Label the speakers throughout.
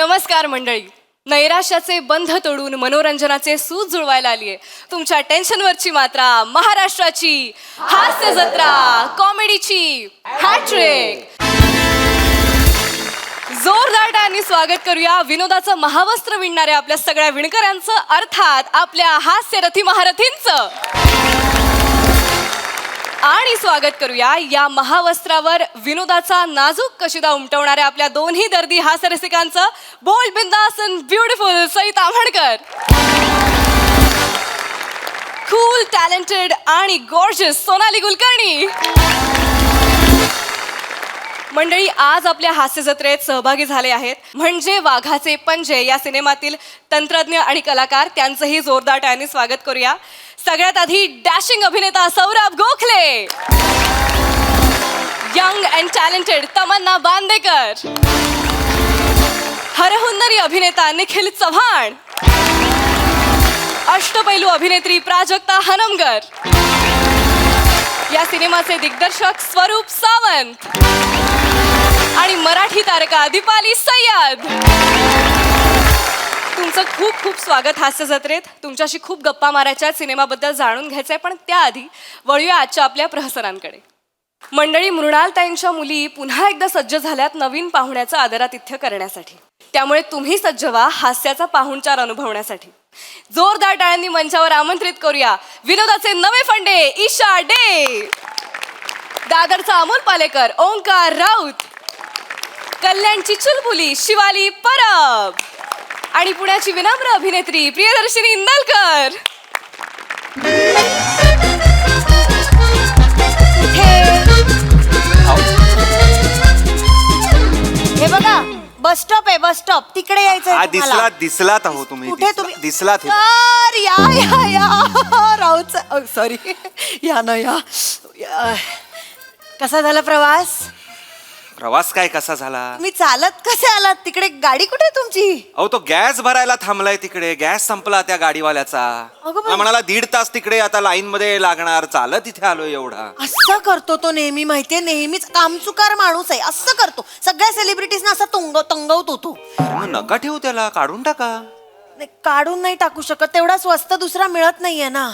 Speaker 1: नमस्कार मंडळी. नैराश्याचे बंध तोडून मनोरंजनाचे सूत जुळवायला आलीये तुमच्या टेन्शनवरची मात्रा, महाराष्ट्राची हास्य जत्रा, कॉमेडीची हॅट्रिक. जोरदार टाळ्यांनी स्वागत करूया विनोदाचं महावस्त्र विणणाऱ्या आपल्या सगळ्या विणकरांचं, अर्थात आपल्या हास्यरथी महारथींचं. आणि स्वागत करूया या महावस्त्रावर विनोदाचा नाजूक कशिदा उमटवणाऱ्या आपल्या दोन्ही दर्दी हास्यरसिकांचं, बोल्ड, बिंदास and beautiful Sai Tamhankar, cool, talented आणि गॉर्जियस सोनाली कुलकर्णी. मंडळी, आज आपल्या हास्य जत्रेत सहभागी झाले आहेत म्हणजे वाघाचे पंजे या सिनेमातील तंत्रज्ञ आणि कलाकार. त्यांचंही जोरदार टाळ्यांनी स्वागत करूया. सगळ्यात आधी डॅशिंग अभिनेता Saurabh Gokhale, young and talented Tamanna Bandekar, हरहुन्नरी अभिनेता निखिल चव्हाण, अष्टपैलू अभिनेत्री प्राजक्ता हनमकर, या सिनेमाचे दिग्दर्शक स्वरूप सावंत आणि मराठी तारका दीपाली सय्यद. तुमचं खूप खूप स्वागत हास्य जत्रेत. तुमच्याशी खूप गप्पा मारायच्या, सिनेमाबद्दल जाणून घ्यायचंय, पण त्याआधी वळूया आजच्या आपल्या प्रहसनांकडे. मंडळी, मृणालताईंच्या मुली पुन्हा एकदा सज्ज झाल्यात नवीन पाहुण्याचं आदरातिथ्य करण्यासाठी. त्यामुळे तुम्ही सज्ज व्हा हास्याचा पाहुणचार अनुभवण्यासाठी. जोरदार टाळ्यांनी मंचावर आमंत्रित करूया विनोदाचे नवे फंडे ईशा डे, दादरचा अमोल पालेकर ओंकार राऊत, कल्याणची चुलबुली शिवाली परब आणि पुण्याची विनम्र अभिनेत्री प्रियदर्शिनी इंदलकर.
Speaker 2: हे बघा, बस स्टॉप आहे, बस स्टॉप तिकडे यायचं.
Speaker 3: दिसलात आहो तुम्ही.
Speaker 2: कुठे तुम्ही
Speaker 3: दिसलात
Speaker 2: या राऊत, सॉरी, या ना या. कसा झाला प्रवास?
Speaker 3: प्रवास काय कसा झाला?
Speaker 2: तुम्ही चालत कसे आलात? तिकडे गाडी कुठे आहे तुमची?
Speaker 3: अहो, तो गॅस भरायला थांबलाय तिकडे. गॅस संपला त्या गाडीवाल्याचा.
Speaker 2: अगं बाई.
Speaker 3: मला म्हणाला 1.5 तास तिकडे आता लाईन मध्ये लागणार. चालत इथे आलोय एवढा.
Speaker 2: असं करतो तो नेहमी, माहितीये, नेहमीच कामचुकार माणूस आहे. असं करतो सगळ्या सेलिब्रिटीजना, असा तंगवतो तो.
Speaker 3: मग नका ठेवू त्याला, काढून टाका.
Speaker 2: नाही, काढून नाही टाकू शकत, तेवढा स्वस्त दुसरा मिळत नाहीये ना.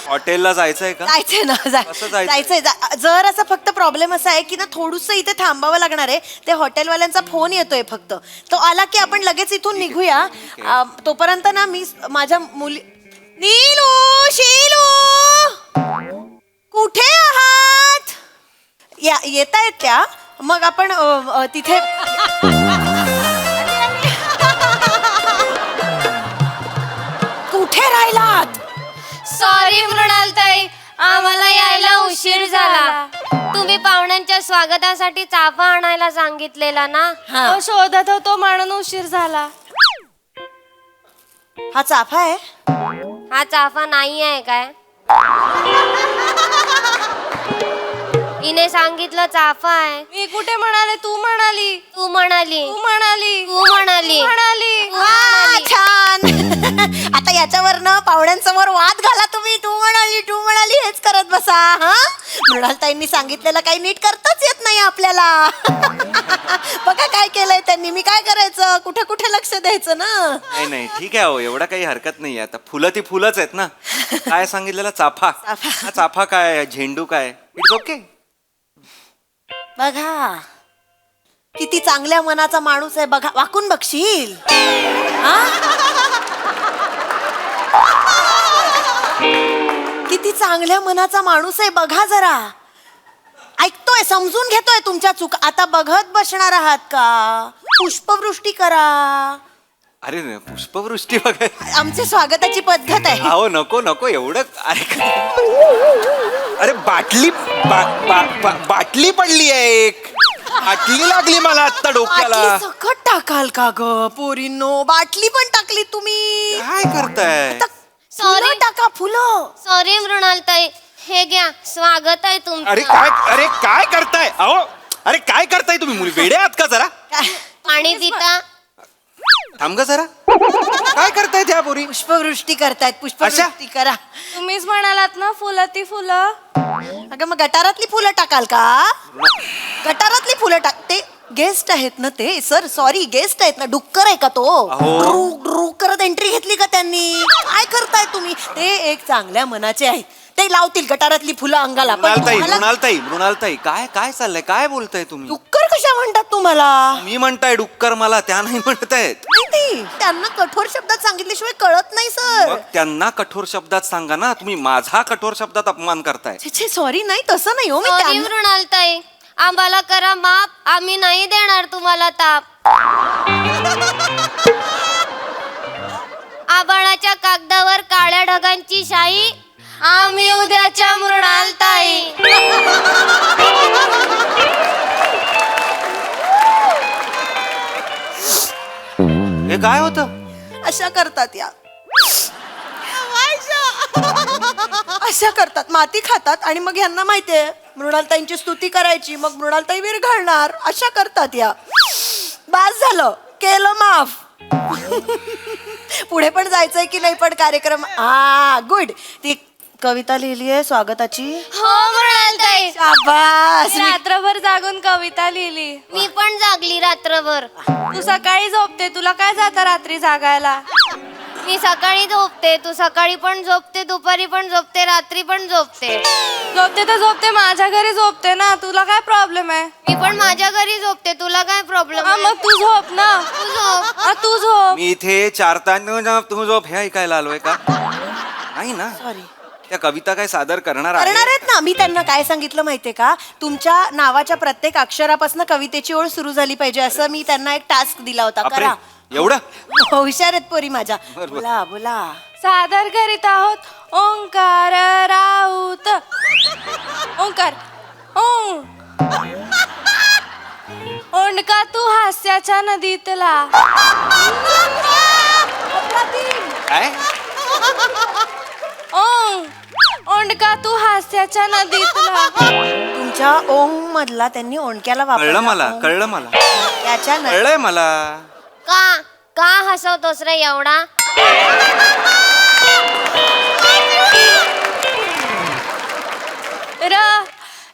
Speaker 3: हॉटेलला जायचंय का?
Speaker 2: जायचंय ना,
Speaker 3: कसं जायचं?
Speaker 2: जायचंय. जर असं फक्त प्रॉब्लेम असा आहे की ना, थोडंसं इथे थांबावं लागणार आहे. ते हॉटेलवाल्यांचा फोन येतोय फक्त. तो आला की आपण लगेच इथून निघूया. तोपर्यंत ना मी माझ्या मुली, नीलू, शीलू, कुठे आहात? येतायत त्या. मग आपण तिथे कुठे राहिलात?
Speaker 4: सॉरी मृणालताई, आम्हाला यायला उशीर झाला. तुम्ही पाहुण्यांच्या स्वागतासाठी चाफा आणायला सांगितलेला ना.
Speaker 2: हा.
Speaker 4: शोधत होतो म्हणून उशीर झाला.
Speaker 2: हा चाफा आहे?
Speaker 4: हा चाफा नाही आहे काय? हिने सांगितलं चाफा आहे.
Speaker 1: मी कुठे म्हणाले? तू म्हणाली.
Speaker 4: तू म्हणाली.
Speaker 1: तू म्हणाली.
Speaker 4: तू म्हणाली.
Speaker 1: म्हणाली.
Speaker 2: वा, छान. आता याच्यावरनं पाहुण्यांसमोर वाद घाला तुम्ही. तू म्हणाली हेच करत बसा. हा, मृणालताईंनी सांगितलेलं काही नीट करताच येत नाही आपल्याला. बघा काय केलंय त्यांनी. मी काय करायचं? कुठे कुठे लक्ष द्यायचं ना.
Speaker 3: नाही ठीक आहे. हो, एवढा काही हरकत नाहीये. आता फुलं ती फुलंच आहेत ना. काय सांगितलेलं? चाफा. हा, चाफा काय, झेंडू काय, इट्स ओके.
Speaker 2: बघा किती चांगल्या मनाचा माणूस आहे. बघा, वाकून बघशील. किती चांगल्या मनाचा माणूस आहे. बघा जरा, ऐकतोय, समजून घेतोय तुमच्या चूक. आता बघत बसणार आहात का? पुष्पवृष्टी करा.
Speaker 3: अरे पुष्पवृष्टी बघाय,
Speaker 2: आमची स्वागताची पद्धत आहे.
Speaker 3: अहो नको एवढं. अरे बाटली पडली आहे एक. बाटली लागली मला आता डोक्याला.
Speaker 2: बाटली सकट टाकाल का ग पोरींनो? बाटली पण टाकली तुम्ही.
Speaker 3: काय करताय?
Speaker 2: फुलं टाका, फुलं.
Speaker 4: सॉरी मृणालताई, हे घ्या, स्वागत आहे तुमचं.
Speaker 3: अरे काय करताय? अहो, अरे काय करताय तुम्ही? मुली वेडे आहात का जरा?
Speaker 4: पाणी पिता.
Speaker 3: थांब ग जरा. काय करताय त्या पोरी?
Speaker 2: पुष्पवृष्टी करतायत. पुष्पवृष्टी करा.
Speaker 1: तुम्हीच म्हणालात ना फुलं ती फुलं.
Speaker 2: अगं मग गटारातली फुलं टाकाल का? गटारातली फुलं टाकते. गेस्ट आहेत ना ते सर सॉरी गेस्ट आहेत ना डुक्कर आहे का तो
Speaker 3: अहो.
Speaker 2: ड्रू ड्रू करत एंट्री घेतली का त्यांनी काय करताय तुम्ही ते एक चांगल्या मनाचे आहेत ते लावतील गटारातली फुलं अंगाला पण तुम्हाला
Speaker 3: मृणालताई काय काय चाललंय काय बोलताय तुम्ही
Speaker 2: डुक्कर कशा म्हणतात तुम्हाला
Speaker 3: मी म्हणताय डुक्कर मला त्या नाही म्हणतायत
Speaker 2: नाही त्यांना कठोर शब्दात सांगितल्याशिवाय कळत नाही सर
Speaker 3: मग त्यांना कठोर शब्दात सांगा ना तुम्ही माझा कठोर शब्दात अपमान करताय
Speaker 2: छे सॉरी नाही तसं नाही हो मी
Speaker 4: सॉरी
Speaker 2: त्यांना
Speaker 4: मृणालताई आम्हाला करा माफ आम्ही नाही देणार तुम्हाला ताप आबाळाच्या कागदावर काळ्या ढगांची शाई आम्ही उद्याच्या मृणालताई
Speaker 3: हे काय होतं
Speaker 2: अशा करतात या अशा करतात माती खातात आणि मग यांना माहितीये मृणालताईंची स्तुती करायची मग मृणालताई विरघळणार अशा करतात या बास झालं केलं माफ पुढे पण जायचंय की नाही पण कार्यक्रम हा गुड ती कविता लिहिली आहे स्वागताची
Speaker 4: हो मृणालताई
Speaker 2: शाबास
Speaker 1: मी रात्रभर जागून कविता लिहिली
Speaker 4: मी पण जागली रात्रभर
Speaker 1: तू सकाळी झोपते तुला काय जातं रात्री जागायला
Speaker 4: मी सकाळी झोपते तू सकाळी पण झोपते दुपारी पण झोपते रात्री पण झोपते
Speaker 1: झोपते तर झोपते माझ्या घरी झोपते ना तुला काय प्रॉब्लेम आहे
Speaker 4: मी पण माझ्या घरी झोपते तुला काय प्रॉब्लेम
Speaker 1: हा, मग तू झोप ना
Speaker 4: तू झोप
Speaker 1: हा, तू झोप
Speaker 3: मी इथे 4 तास तू झोप हे ऐकायला आलोय का नाही ना
Speaker 2: सॉरी
Speaker 3: त्या कविता काय सादर करणार
Speaker 2: करणार
Speaker 3: आहे
Speaker 2: आहेत ना मी त्यांना काय सांगितलं माहितीये का तुमच्या नावाच्या प्रत्येक अक्षरापासून कवितेची ओळ सुरू झाली पाहिजे असं मी त्यांना एक टास्क दिला होता
Speaker 3: बापरे,
Speaker 2: करा
Speaker 3: एवढं
Speaker 2: हुशार आहेत पोरी माझ्या
Speaker 3: बरं.
Speaker 2: बोला बोला
Speaker 1: सादर करीत आहोत ओंकार राऊत ओंकार ओं ओंडका तू हास्याच्या नदीतला
Speaker 3: काय
Speaker 1: ओं ओंडका तू हास्याच्या नदीतला
Speaker 2: तुमच्या ओंग मधला त्यांनी ओंडक्याला
Speaker 3: कळलं मला
Speaker 2: ओंग.
Speaker 3: कळलं मला
Speaker 2: त्याच्या न-
Speaker 3: कळलंय मला
Speaker 4: का का हसवतोस रे एवढा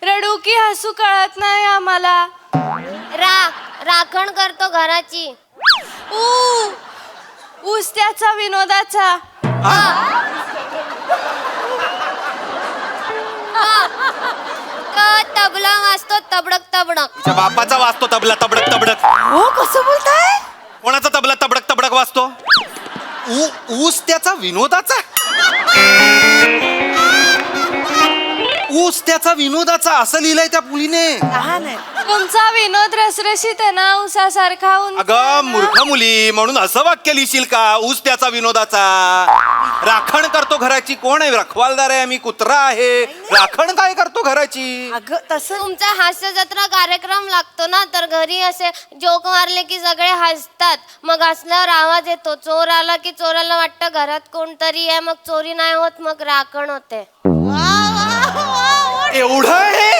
Speaker 1: रडू की हसू कळत नाही आम्हाला
Speaker 4: राखण करतो घराची
Speaker 1: ऊ ऊस त्याचा विनोदाचा
Speaker 4: तबला वाजतो तबडक तबडक
Speaker 3: तिच्या बापाचा वाजतो तबला तबडक तबडक
Speaker 2: हो कसं बोलताय
Speaker 3: कोणाचा तबला तबडक तबडक वाजतो ऊस त्याचा विनोदाचा ऊस त्याचा विनोदाचा असं लिहिलंय त्या मुलीने
Speaker 2: लहान आहे
Speaker 1: तुमचा विनोद रसरशीत आहे ना उसासारखा उंच.
Speaker 3: अगं मूर्ख मुली म्हणून असं वाक्य लिहिशील का ऊस त्याचा विनोदाचा राखण करतो घराची कोण आहे रखवालदार आहे आम्ही कुत्रा आहे राखण काय करतो घराची
Speaker 2: अगं तसं
Speaker 4: तुमचा हास्य जत्रा कार्यक्रम लागतो ना तर घरी असे जोक मारले की सगळे हसतात मग हसल्यावर आवाज येतो चोर आला की चोराला वाटतं घरात कोणतरी आहे मग चोरी नाही होत मग राखण होते
Speaker 3: एवढं आहे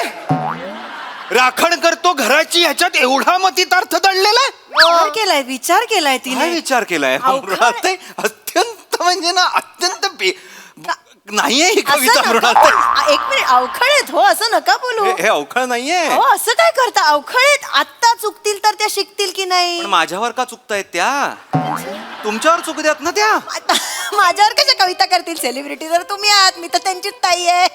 Speaker 3: राखण करतो घराची ह्याच्यात एवढा मतितार्थ दडलेला
Speaker 2: विचार केलाय
Speaker 3: काय
Speaker 2: तिने
Speaker 3: विचार केलाय
Speaker 2: अवघड.
Speaker 3: मृणालताई, अत्यंत म्हणजे ना अत्यंत नाहीये ही
Speaker 2: असं
Speaker 3: कविता
Speaker 2: नका
Speaker 3: मृणालताई.
Speaker 2: बोलू. एक मिनिट अवखळ आहेत हो असं नका बोलू
Speaker 3: हे अवखळ नाहीये
Speaker 2: हो असं काय करता अवखळ आहेत आत्ता चुकतील तर त्या शिकतील की नाही
Speaker 3: पण माझ्यावर का चुकतायत त्या तुमच्यावर चुक द्यात ना त्या
Speaker 2: आता माझ्यावर कशा कविता करतील सेलिब्रिटी जर तुम्ही आहात मी तर त्यांचीच ताई आहे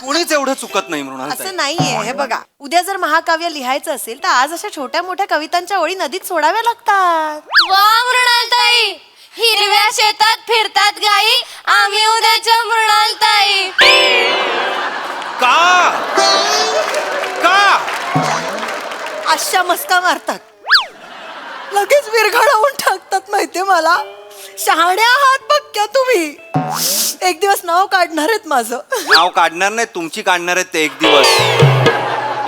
Speaker 3: कोणीच एवढं चुकत नाही मृणालताई.
Speaker 2: असं नाहीये हे बघा उद्या जर महाकाव्य लिहायचं असेल तर आज अशा छोट्या मोठ्या कवितांच्या ओळी नदीत सोडाव्या लागतात
Speaker 4: वा मृणालताई हिरव्या शेतात फिरतात गाई आम्ही उद्याच्या मृणालताई
Speaker 3: का का
Speaker 2: अशा मस्का मारतात लगेच विरघळवून टाकतात माहितीये मला शहाण्या आहात बघ तुम्ही एक दिवस नाव काढणार आहेत माझं
Speaker 3: नाव काढणार नाही तुमची काढणार आहेत ते एक दिवस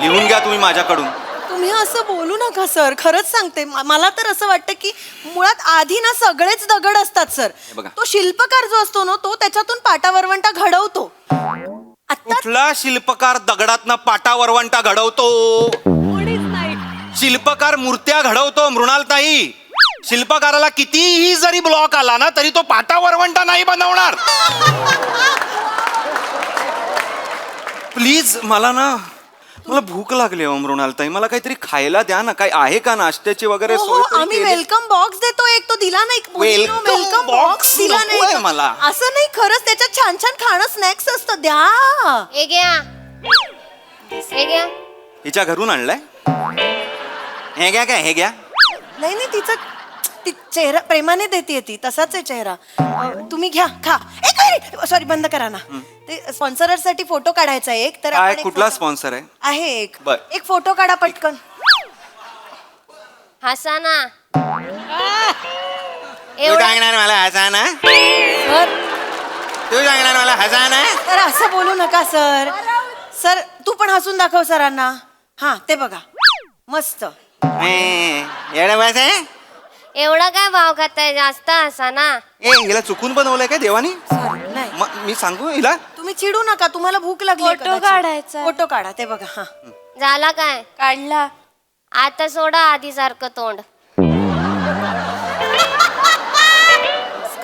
Speaker 3: लिहून घ्या तुम्ही माझ्याकडून
Speaker 2: तुम्ही असं बोलू नका सर खरंच सांगते मला तर असं वाटतं की मुळात आधी ना सगळेच दगड असतात सर
Speaker 3: बघा.
Speaker 2: तो शिल्पकार जो असतो ना तो त्याच्यातून पाटा वरवंटा घडवतो आता
Speaker 3: कुठला शिल्पकार दगडातनं पाटा वरवंटा घडवतो शिल्पकार मूर्त्या घडवतो मृणालताई शिल्पकाराला कितीही जरी ब्लॉक आला ना तरी तो पाटा वरवंटा नाही बनवणार प्लीज मला ना मला भूक लागली हो मृणालताई, मला काहीतरी खायला द्या ना. काय आहे का नाश्त्याची वगैरे
Speaker 2: हो,
Speaker 3: सोय
Speaker 2: हो,
Speaker 3: तरी
Speaker 2: आम्ही
Speaker 3: केली?
Speaker 2: वेलकम बॉक्स देतो एक, तो दिला नाही.
Speaker 3: Welcome
Speaker 2: वेलकम
Speaker 3: box
Speaker 2: बॉक्स दिला
Speaker 3: नकोय
Speaker 2: नाही
Speaker 3: मला.
Speaker 2: असं नाही, खरंच त्याच्यात छान छान खाणं स्नॅक्स असतं, द्या.
Speaker 4: हे घ्या हे घ्या.
Speaker 3: हिच्या घरून आणलाय? हे घ्या काय, हे घ्या.
Speaker 2: नाही नाही, ती चेहरा प्रेमाने देते ती, तसाच आहे चेहरा. तुम्ही घ्या, खा. एक सॉरी, बंद करा ना. ते स्पॉन्सरसाठी फोटो काढायचा एक, तर
Speaker 3: काय,
Speaker 2: आपण एक
Speaker 3: कुठला
Speaker 2: photo-
Speaker 3: स्पॉन्सर आहे?
Speaker 2: आहे एक.
Speaker 3: बर.
Speaker 2: एक फोटो काढा पटकन.
Speaker 4: हसा ना.
Speaker 3: तू
Speaker 4: एवढा
Speaker 3: सांगणार मला हसा ना?
Speaker 2: सर,
Speaker 3: तू सांगणार मला हसा ना?
Speaker 2: सर असं बोलू नका सर. सर तू पण हसून दाखव सरांना. हा, ते बघा, मस्त.
Speaker 3: येडा बस आहे.
Speaker 4: एवढा काय भाव खाताय, जास्त हसा ना.
Speaker 3: हिला चुकून बनवलंय काय देवानी?
Speaker 2: सर नाही,
Speaker 3: मी सांगू हिला?
Speaker 2: तुम्ही चिडू नका, तुम्हाला भूक लागली आहे
Speaker 1: फोटो
Speaker 2: कदाचित.
Speaker 1: काढायचा.
Speaker 2: फोटो काढा, ते बघा. हा,
Speaker 4: झाला काय?
Speaker 1: काढला.
Speaker 4: आता सोडा आधी सारखं तोंड.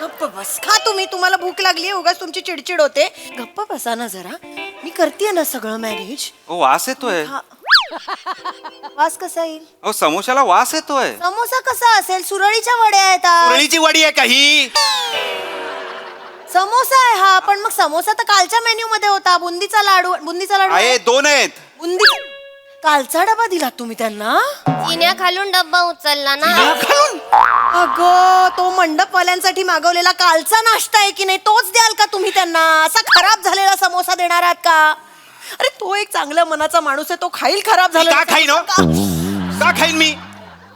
Speaker 2: गप्प बस. खा तुम्ही, तुम्हाला भूक लागली आहे, उगाच तुमची चिडचिड होते. गप्प बसा ना जरा, मी करते ना सगळं मॅनेज.
Speaker 3: ओ वास येतोय.
Speaker 2: वास कसा येईल?
Speaker 3: ओ समोशाला वास येतोय.
Speaker 2: समोसा कसा असेल? सुरळीच्या वड्या आहेत हा.
Speaker 3: सुरळीची वडी आहे काही?
Speaker 2: समोसा आहे हा, पण मग समोसा तर कालच्या मेन्यू मध्ये होता. बुंदीचा लाडू
Speaker 3: आहे, दोन आहेत.
Speaker 2: बुंदी कालचा डबा दिला तुम्ही त्यांना?
Speaker 4: चिन्या खालून डब्बा उचलला ना.
Speaker 2: अगं, तो मंडपवाल्यांसाठी मागवलेला कालचा नाश्ता आहे की नाही, तोच द्याल का तुम्ही त्यांना? असा खराब झालेला समोसा देणार आहात का? अरे तो एक चांगल्या मनाचा माणूस आहे, तो खाईल खराब झाला.
Speaker 3: का खाईन हो? का खाईन मी?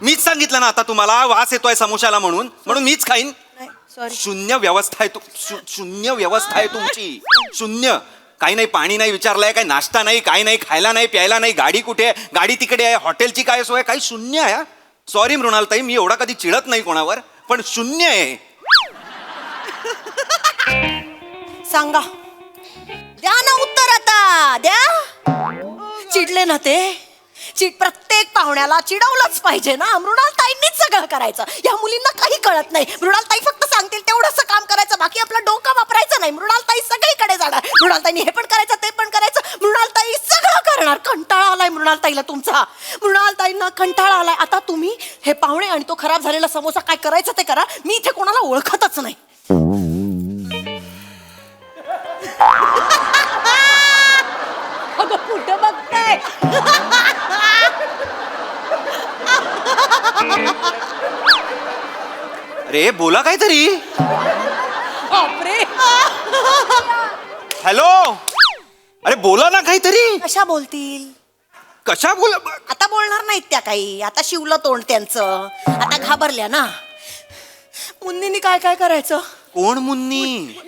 Speaker 3: मीच सांगितलं ना आता तुम्हाला वास येतोय समोशाला म्हणून मीच खाईन.
Speaker 2: सॉरी.
Speaker 3: शून्य व्यवस्था आहे शून्य व्यवस्था आहे तुमची. शून्य. काही नाही, पाणी नाही विचारलंय, काही नाश्ता नाही, काही नाही, खायला नाही, प्यायला नाही. गाडी कुठे आहे? गाडी तिकडे आहे. हॉटेलची काय सोय? काही शून्य आहे. सॉरी मृणालताई, मी एवढा कधी चिडत नाही कोणावर, पण शून्य आहे.
Speaker 2: सांगा, द्या ना उत्तर आता, द्या. चिडले ना ते? प्रत्येक पाहुण्याला चिडवलंच पाहिजे ना. मृणालताईंनीच सगळं करायचं. या मुलींना काही कळत नाही. मृणालताई फक्त सांगतील तेवढंच काम करायचं, बाकी आपलं डोकं वापरायचं नाही. मृणालताई सगळीकडे जाणार. मृणालताईंनी हे पण करायचं, ते पण करायचं. मृणालताई सगळं करणार. कंटाळा आलाय मृणालताईला तुमचा. मृणालताईंना कंटाळा आलाय. आता तुम्ही हे पाहुणे आणि तो खराब झालेला समोसा काय करायचं ते करा. मी इथे कोणाला ओळखतच नाही. अगं कुठं बघताय?
Speaker 3: अरे बोला काहीतरी.
Speaker 2: बापरे.
Speaker 3: हॅलो, अरे बोला ना काहीतरी.
Speaker 2: कशा बोलतील?
Speaker 3: कशा बोला?
Speaker 2: आता बोलणार नाहीत त्या काही. आता शिवलं तोंड त्यांचं. आता घाबरल्या ना. मुन्नीनी काय काय करायचं?
Speaker 3: कोण मुन्नी?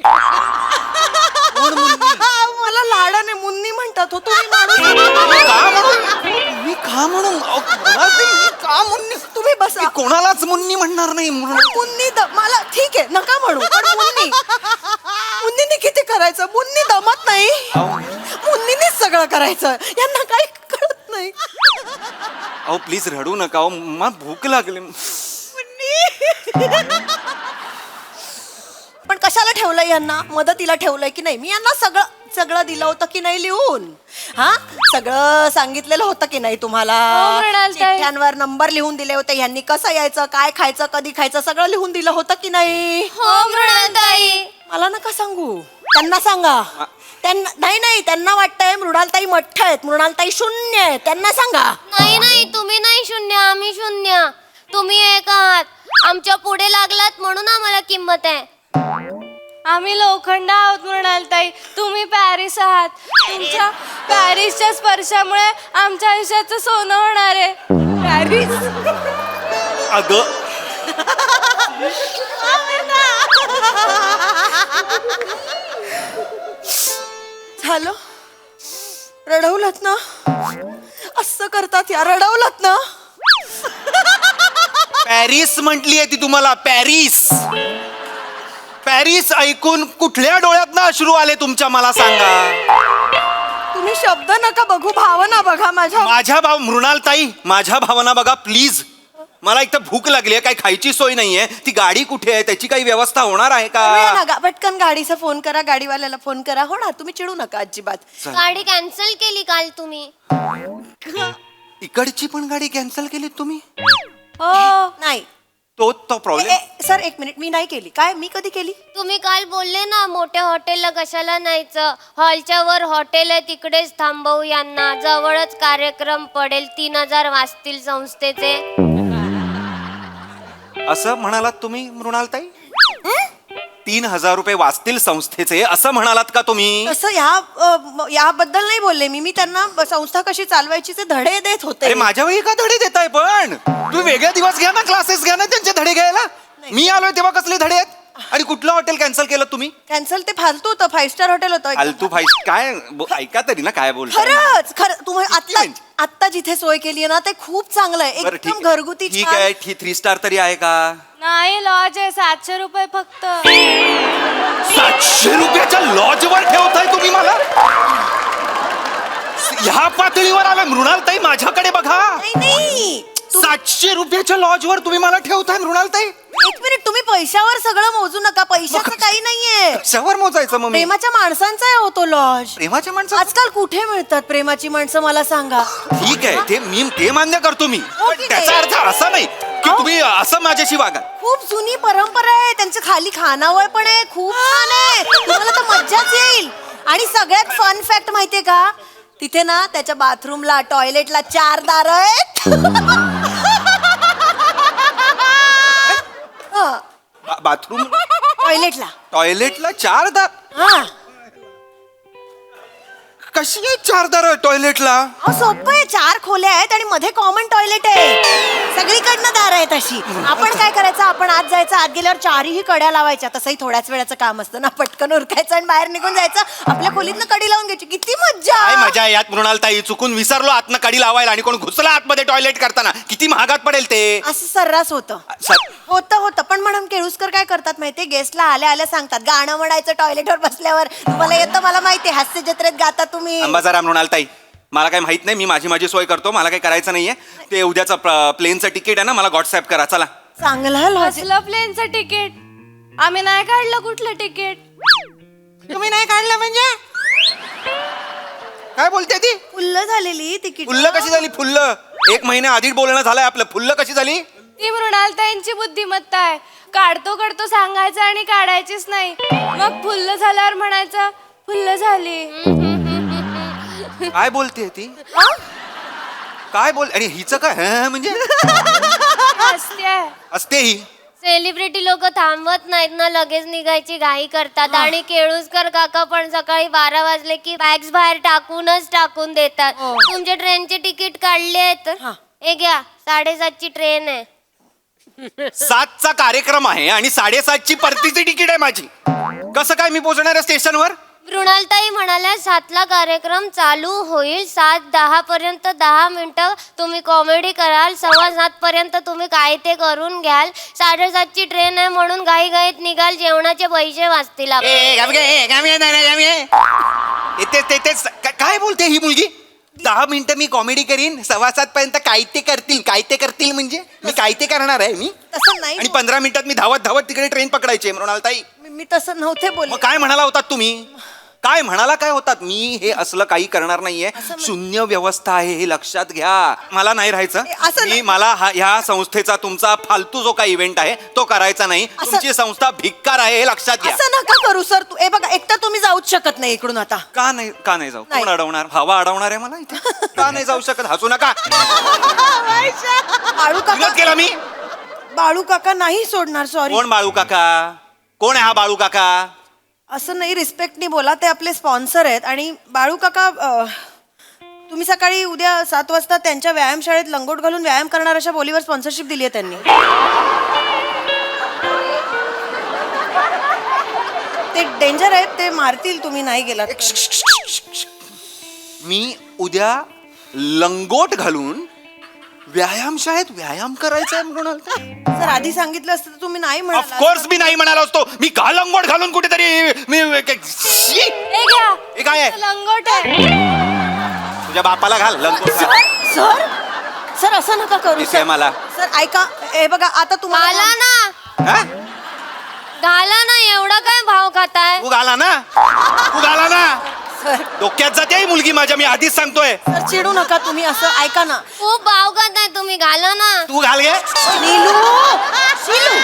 Speaker 2: मला लाडाने मुन्नी म्हणतात हो तुम्ही. माणूस
Speaker 3: मी का म्हणून अहो, मृणालताई, मी का मुन्नी?
Speaker 2: तुम्ही बसा.
Speaker 3: मी कोणालाच मुन्नी म्हणणार नाही.
Speaker 2: मुन्नी मला ठीक आहे, नका म्हणू, पण मुन्नीनी किती करायचं? मुन्नी दमत नाही. मुन्नीनीच सगळं करायचं. यांना काही कळत नाही.
Speaker 3: अहो प्लीज रडू नका. अहो मला भूक लागली.
Speaker 2: पण कशाला ठेवलंय यांना? मदतीला ठेवलंय की नाही? मी यांना सगळं दिलं होतं की नाही लिहून? हा, सगळं सांगितलेलं होतं की नाही तुम्हाला?
Speaker 1: हो, मृणालताई.
Speaker 2: चिठ्ठ्यांवर नंबर लिहून दिले होते. यांनी कसं यायचं, काय खायचं, कधी खायचं, सगळं लिहून दिलं होतं की नाही?
Speaker 4: हो मृणालताई.
Speaker 2: मला नका सांगू, त्यांना सांगा. त्यांना नाही, त्यांना वाटतंय मृणालताई मठ्ठ आहेत, मृणालताई शून्य आहेत. त्यांना सांगा.
Speaker 4: नाही, तुम्ही नाही शून्य, आम्ही शून्य. तुम्ही एक आहात. आमच्या पुढे लागलात म्हणून आम्हाला किंमत आहे.
Speaker 1: आम्ही लोखंड आहोत मृणालताई, तुम्ही पॅरिस आहात. तुमच्या पॅरिसच्या स्पर्शामुळे आमच्या आयुष्याचं सोनं होणार आहे. पॅरिस.
Speaker 3: अगं
Speaker 2: झालं? रडवलत ना? असं करतात या, रडवलत ना?
Speaker 3: पॅरिस म्हटलीये ती तुम्हाला. पॅरिस ऐकून कुठल्या डोळ्यात ना अश्रू आले तुमच्या, मला सांगा.
Speaker 2: तुम्ही शब्द नका बघू, भावना बघा माझ्या.
Speaker 3: माझ्या मृणालताई, माझ्या भावना बघा प्लीज. मला एक तर भूक लागली आहे, काही खायची सोय नाहीये. ती गाडी कुठे आहे, त्याची काही व्यवस्था होणार आहे
Speaker 2: करूया ना
Speaker 3: का?
Speaker 2: पटकन गाडीचा फोन करा, गाडीवाल्याला फोन करा. हो ना, तुम्ही चिडू नका अजिबात.
Speaker 4: गाडी कॅन्सल केली काल तुम्ही.
Speaker 3: इकडची पण गाडी कॅन्सल केली तुम्ही?
Speaker 2: हो नाही
Speaker 3: तो प्रॉब्लेम.
Speaker 2: सर एक मिनिट, मी नाही केली. काय मी कधी केली?
Speaker 4: तुम्ही काल बोलले ना मोठ्या हॉटेलला कशाला न्यायचं, हॉलच्या वर हॉटेल आहे तिकडेच थांबवू यांना, जवळच कार्यक्रम पडेल, 3,000 वाचतील संस्थेचे.
Speaker 3: असं म्हणालात तुम्ही मृणालताई? 3,000 रुपये वाचतील संस्थेचे असं म्हणालात का तुम्ही?
Speaker 2: तसं याबद्दल नाही बोलले मी त्यांना संस्था कशी चालवायची ते धडे देत होते.
Speaker 3: अरे माझ्या वेळी का धडे देताय पण? तुम्ही वेगळ्या दिवस घ्या ना, क्लासेस घ्या ना त्यांचे धडे घ्यायला. मी आलोय तेव्हा कसले धडे आहेत? आणि कुठलं हॉटेल कॅन्सल केलं तुम्ही?
Speaker 2: कॅन्सल ते फालतू होतं, 5 स्टार हॉटेल होतं.
Speaker 3: फालतू काय ऐका तरी ना काय बोलताय.
Speaker 2: खरंच तुम्ही आत्ता जिथे सोय केली ना ते खूप चांगलं आहे,
Speaker 3: बरं,
Speaker 2: एकदम घरगुती
Speaker 3: ठीक
Speaker 2: छान.
Speaker 3: आहे. 3 स्टार तरी आहे का?
Speaker 1: नाही, लॉज आहे, 700 रुपये फक्त.
Speaker 3: 700 रुपयाच्या लॉजवर ठेवताय तुम्ही मला? ह्या पातळीवर आलं मृणालताई, माझ्याकडे बघा.
Speaker 2: नाही
Speaker 3: 700 रुपयाच्या लॉजवर तुम्ही मला ठेवताय मृणालताई?
Speaker 2: एक मिनिट, तुम्ही पैशावर सगळं मोजू नका. पैशाचं काही नाहीये.
Speaker 3: कशावर मोजायचं मग मी?
Speaker 2: प्रेमाच्या माणसांचा आहे होतो लॉज.
Speaker 3: प्रेमाच्या माणसं
Speaker 2: आजकाल कुठे मिळतात प्रेमाची माणसं मला सांगा.
Speaker 3: ठीक आहे, ते मान्य करतो मी.
Speaker 2: हो,
Speaker 3: पण
Speaker 2: ठीक आहे.
Speaker 3: त्याचा अर्थ असा नाही की तुम्ही असं माझ्याशी वागा.
Speaker 2: खूप जुनी परंपरा आहे, त्यांचं खाली खानावळ पण आहे, खूप छान आहे. तुम्हाला तर मज्जाच येईल. आणि सगळ्यात फन फॅक्ट माहितीये का, तिथे ना त्याच्या बाथरूमला टॉयलेटला 4 दार आहेत.
Speaker 3: बाथरूम
Speaker 2: टॉयलेटला
Speaker 3: 4 दार?
Speaker 2: हा.
Speaker 3: कशी आहे 4 दार टॉयलेटला?
Speaker 2: सोपं आहे, 4 खोल्या आहेत आणि मध्ये कॉमन टॉयलेट आहे. सगळीकडनं दार आहेत अशी. आपण काय करायचं, आपण आत जायचं, आत गेल्यावर 4ही कड्या लावायच्या. तसंही थोड्याच वेळाचं काम असतं ना, पटकन उरकायचं आणि बाहेर निघून जायचं. आपल्या खोलीतनं कडी लावून घ्यायची. किती मज्जा.
Speaker 3: काय मजा आहे यात मृणालताई? चुकून विसरलो आतनं कडी लावायला आणि कोण घुसला आतमध्ये टॉयलेट करताना. किती महागात पडेल ते.
Speaker 2: असं सर्रास होतं. होतं पण मॅडम केळुसकर काय करतात माहितीये, गेस्टला आल्या आल्या सांगतात गाणं म्हणायचं टॉयलेटवर बसल्यावर. तुम्हाला येतं मला माहितीये, हास्य जत्रेत गाता तुम्ही.
Speaker 3: अंबा जरा मृणालताई, मला काही माहित नाही, मी माझी सोय करतो. मला काही करायचं नाहीये. ते उद्याचं प्लेनचं तिकीट आहे ना, मला व्हॉट्सअप करा. चला.
Speaker 2: चांगला लॉजिक.
Speaker 1: कसलं प्लेनचं तिकीट? आम्ही नाही काढलं कुठलं तिकीट.
Speaker 3: तुम्ही नाही काढलं म्हणजे? काय बोलते ती?
Speaker 2: फुल्ल झालेली तिकीट.
Speaker 3: फुल्ल कशी झाली? फुल्ल 1 महिन्या आधी बोलणं झालंय आपलं. फुल्ल कशी झाली?
Speaker 1: ती मृणालताईंची बुद्धिमत्ता आहे. काढतो सांगायचं आणि काढायचीच नाही. मग फुल्ल झाल्यावर म्हणायचं फुल्ल झाली.
Speaker 3: काय बोलते ती? काय बोल? आणि हिचं काय म्हणजे
Speaker 1: हसतेय.
Speaker 3: असते ही?
Speaker 4: सेलिब्रिटी लोक थांबवत नाहीत ना, लगेच निघायची घाई करतात. आणि केळुसकर काका पण सकाळी 12 वाजले की बॅग्स बाहेर टाकून देतात. तुमचे ट्रेनचे तिकीट काढले आहेत? हे घ्या, 7:30ची ट्रेन आहे.
Speaker 3: 7चा कार्यक्रम आहे आणि 7:30ची परतीची तिकीट आहे माझी. कसं काय मी पोहोचणार आहे स्टेशनवर?
Speaker 4: मृणालताई म्हणाल्या 7ला कार्यक्रम चालू होईल, 7:10 पर्यंत 10 मिनिटं तुम्ही कॉमेडी कराल, 7:15 पर्यंत तुम्ही काय ते करून घ्याल, 7:30ची ट्रेन आहे म्हणून घाईघाईत निघाल, जेवणाचे पैसे वाचतील आपले.
Speaker 3: काय बोलते ही मुलगी? 10 मिनिटं मी कॉमेडी करीन, 7:15 पर्यंत काय ते करतील म्हणजे मी काय ते करणार आहे मी?
Speaker 2: तसं नाही.
Speaker 3: आणि 15 मिनिटात मी धावत तिकडे ट्रेन पकडायची मृणालताई.
Speaker 2: मी तसं नव्हते बोलले.
Speaker 3: मग काय म्हणाला होतात तुम्ही? काय होतात? मी हे असलं काही करणार नाहीये. शून्य व्यवस्था आहे हे लक्षात घ्या. मला नाही राहायचं. मला ह्या संस्थेचा तुमचा फालतू जो काही इव्हेंट आहे तो करायचा नाही. तुमची संस्था भिक्कार आहे हे लक्षात घ्या.
Speaker 2: असं नका करू सर. हे बघा, एकटा तुम्ही जाऊच शकत नाही इकडून आता.
Speaker 3: का नाही जाऊ? कोण अडवणार? हवा अडवणार आहे मला इथे? का नाही जाऊ शकत? हसू नका.
Speaker 2: बाळू काका,
Speaker 3: विरोध केला मी.
Speaker 2: बाळू काका नाही सोडणार. सॉरी.
Speaker 3: कोण बाळू काका? कोण आहे हा बाळू काका?
Speaker 2: असं नाही, रिस्पेक्टनी बोला. ते आपले स्पॉन्सर आहेत. आणि बाळू काका, तुम्ही सकाळी उद्या 7 वाजता त्यांच्या व्यायामशाळेत लंगोट घालून व्यायाम करणार अशा बोलीवर स्पॉन्सरशिप दिली आहे त्यांनी. ते डेंजर आहेत, ते मारतील तुम्ही नाही गेलात.
Speaker 3: मी उद्या लंगोट घालून व्यायामशाळेत व्यायाम करायचा आहे मृणालताई?
Speaker 2: सर आधी सांगितलं असतं तर तुम्ही नाही म्हणाला.
Speaker 3: ऑफकोर्स मी नाही म्हणालो असतो. मी का लंगोट घालून कुठेतरी मी
Speaker 1: हे घ्या,
Speaker 3: हे काय आहे?
Speaker 1: लंगोट आहे.
Speaker 3: तुझ्या बापाला घाल लंगोट.
Speaker 2: सर सर असं नका करू
Speaker 3: दिसतंय
Speaker 2: सर.
Speaker 3: मला.
Speaker 2: सर ऐका हे बघा आता तुम्हाला
Speaker 4: घाला ना
Speaker 3: हा?
Speaker 4: घाला ना एवढा काय भाव खाताय
Speaker 3: तू घाला ना, तू घाला ना.
Speaker 2: सर
Speaker 3: डोक्यात जाते ही मुलगी माझ्या, मी आधीच सांगतोय.
Speaker 2: सर चिडू नका तुम्ही असं ऐका ना.
Speaker 4: खूप भाव खाताय तुम्ही घाला ना
Speaker 3: तू घाल गे.
Speaker 2: नीलू शिलू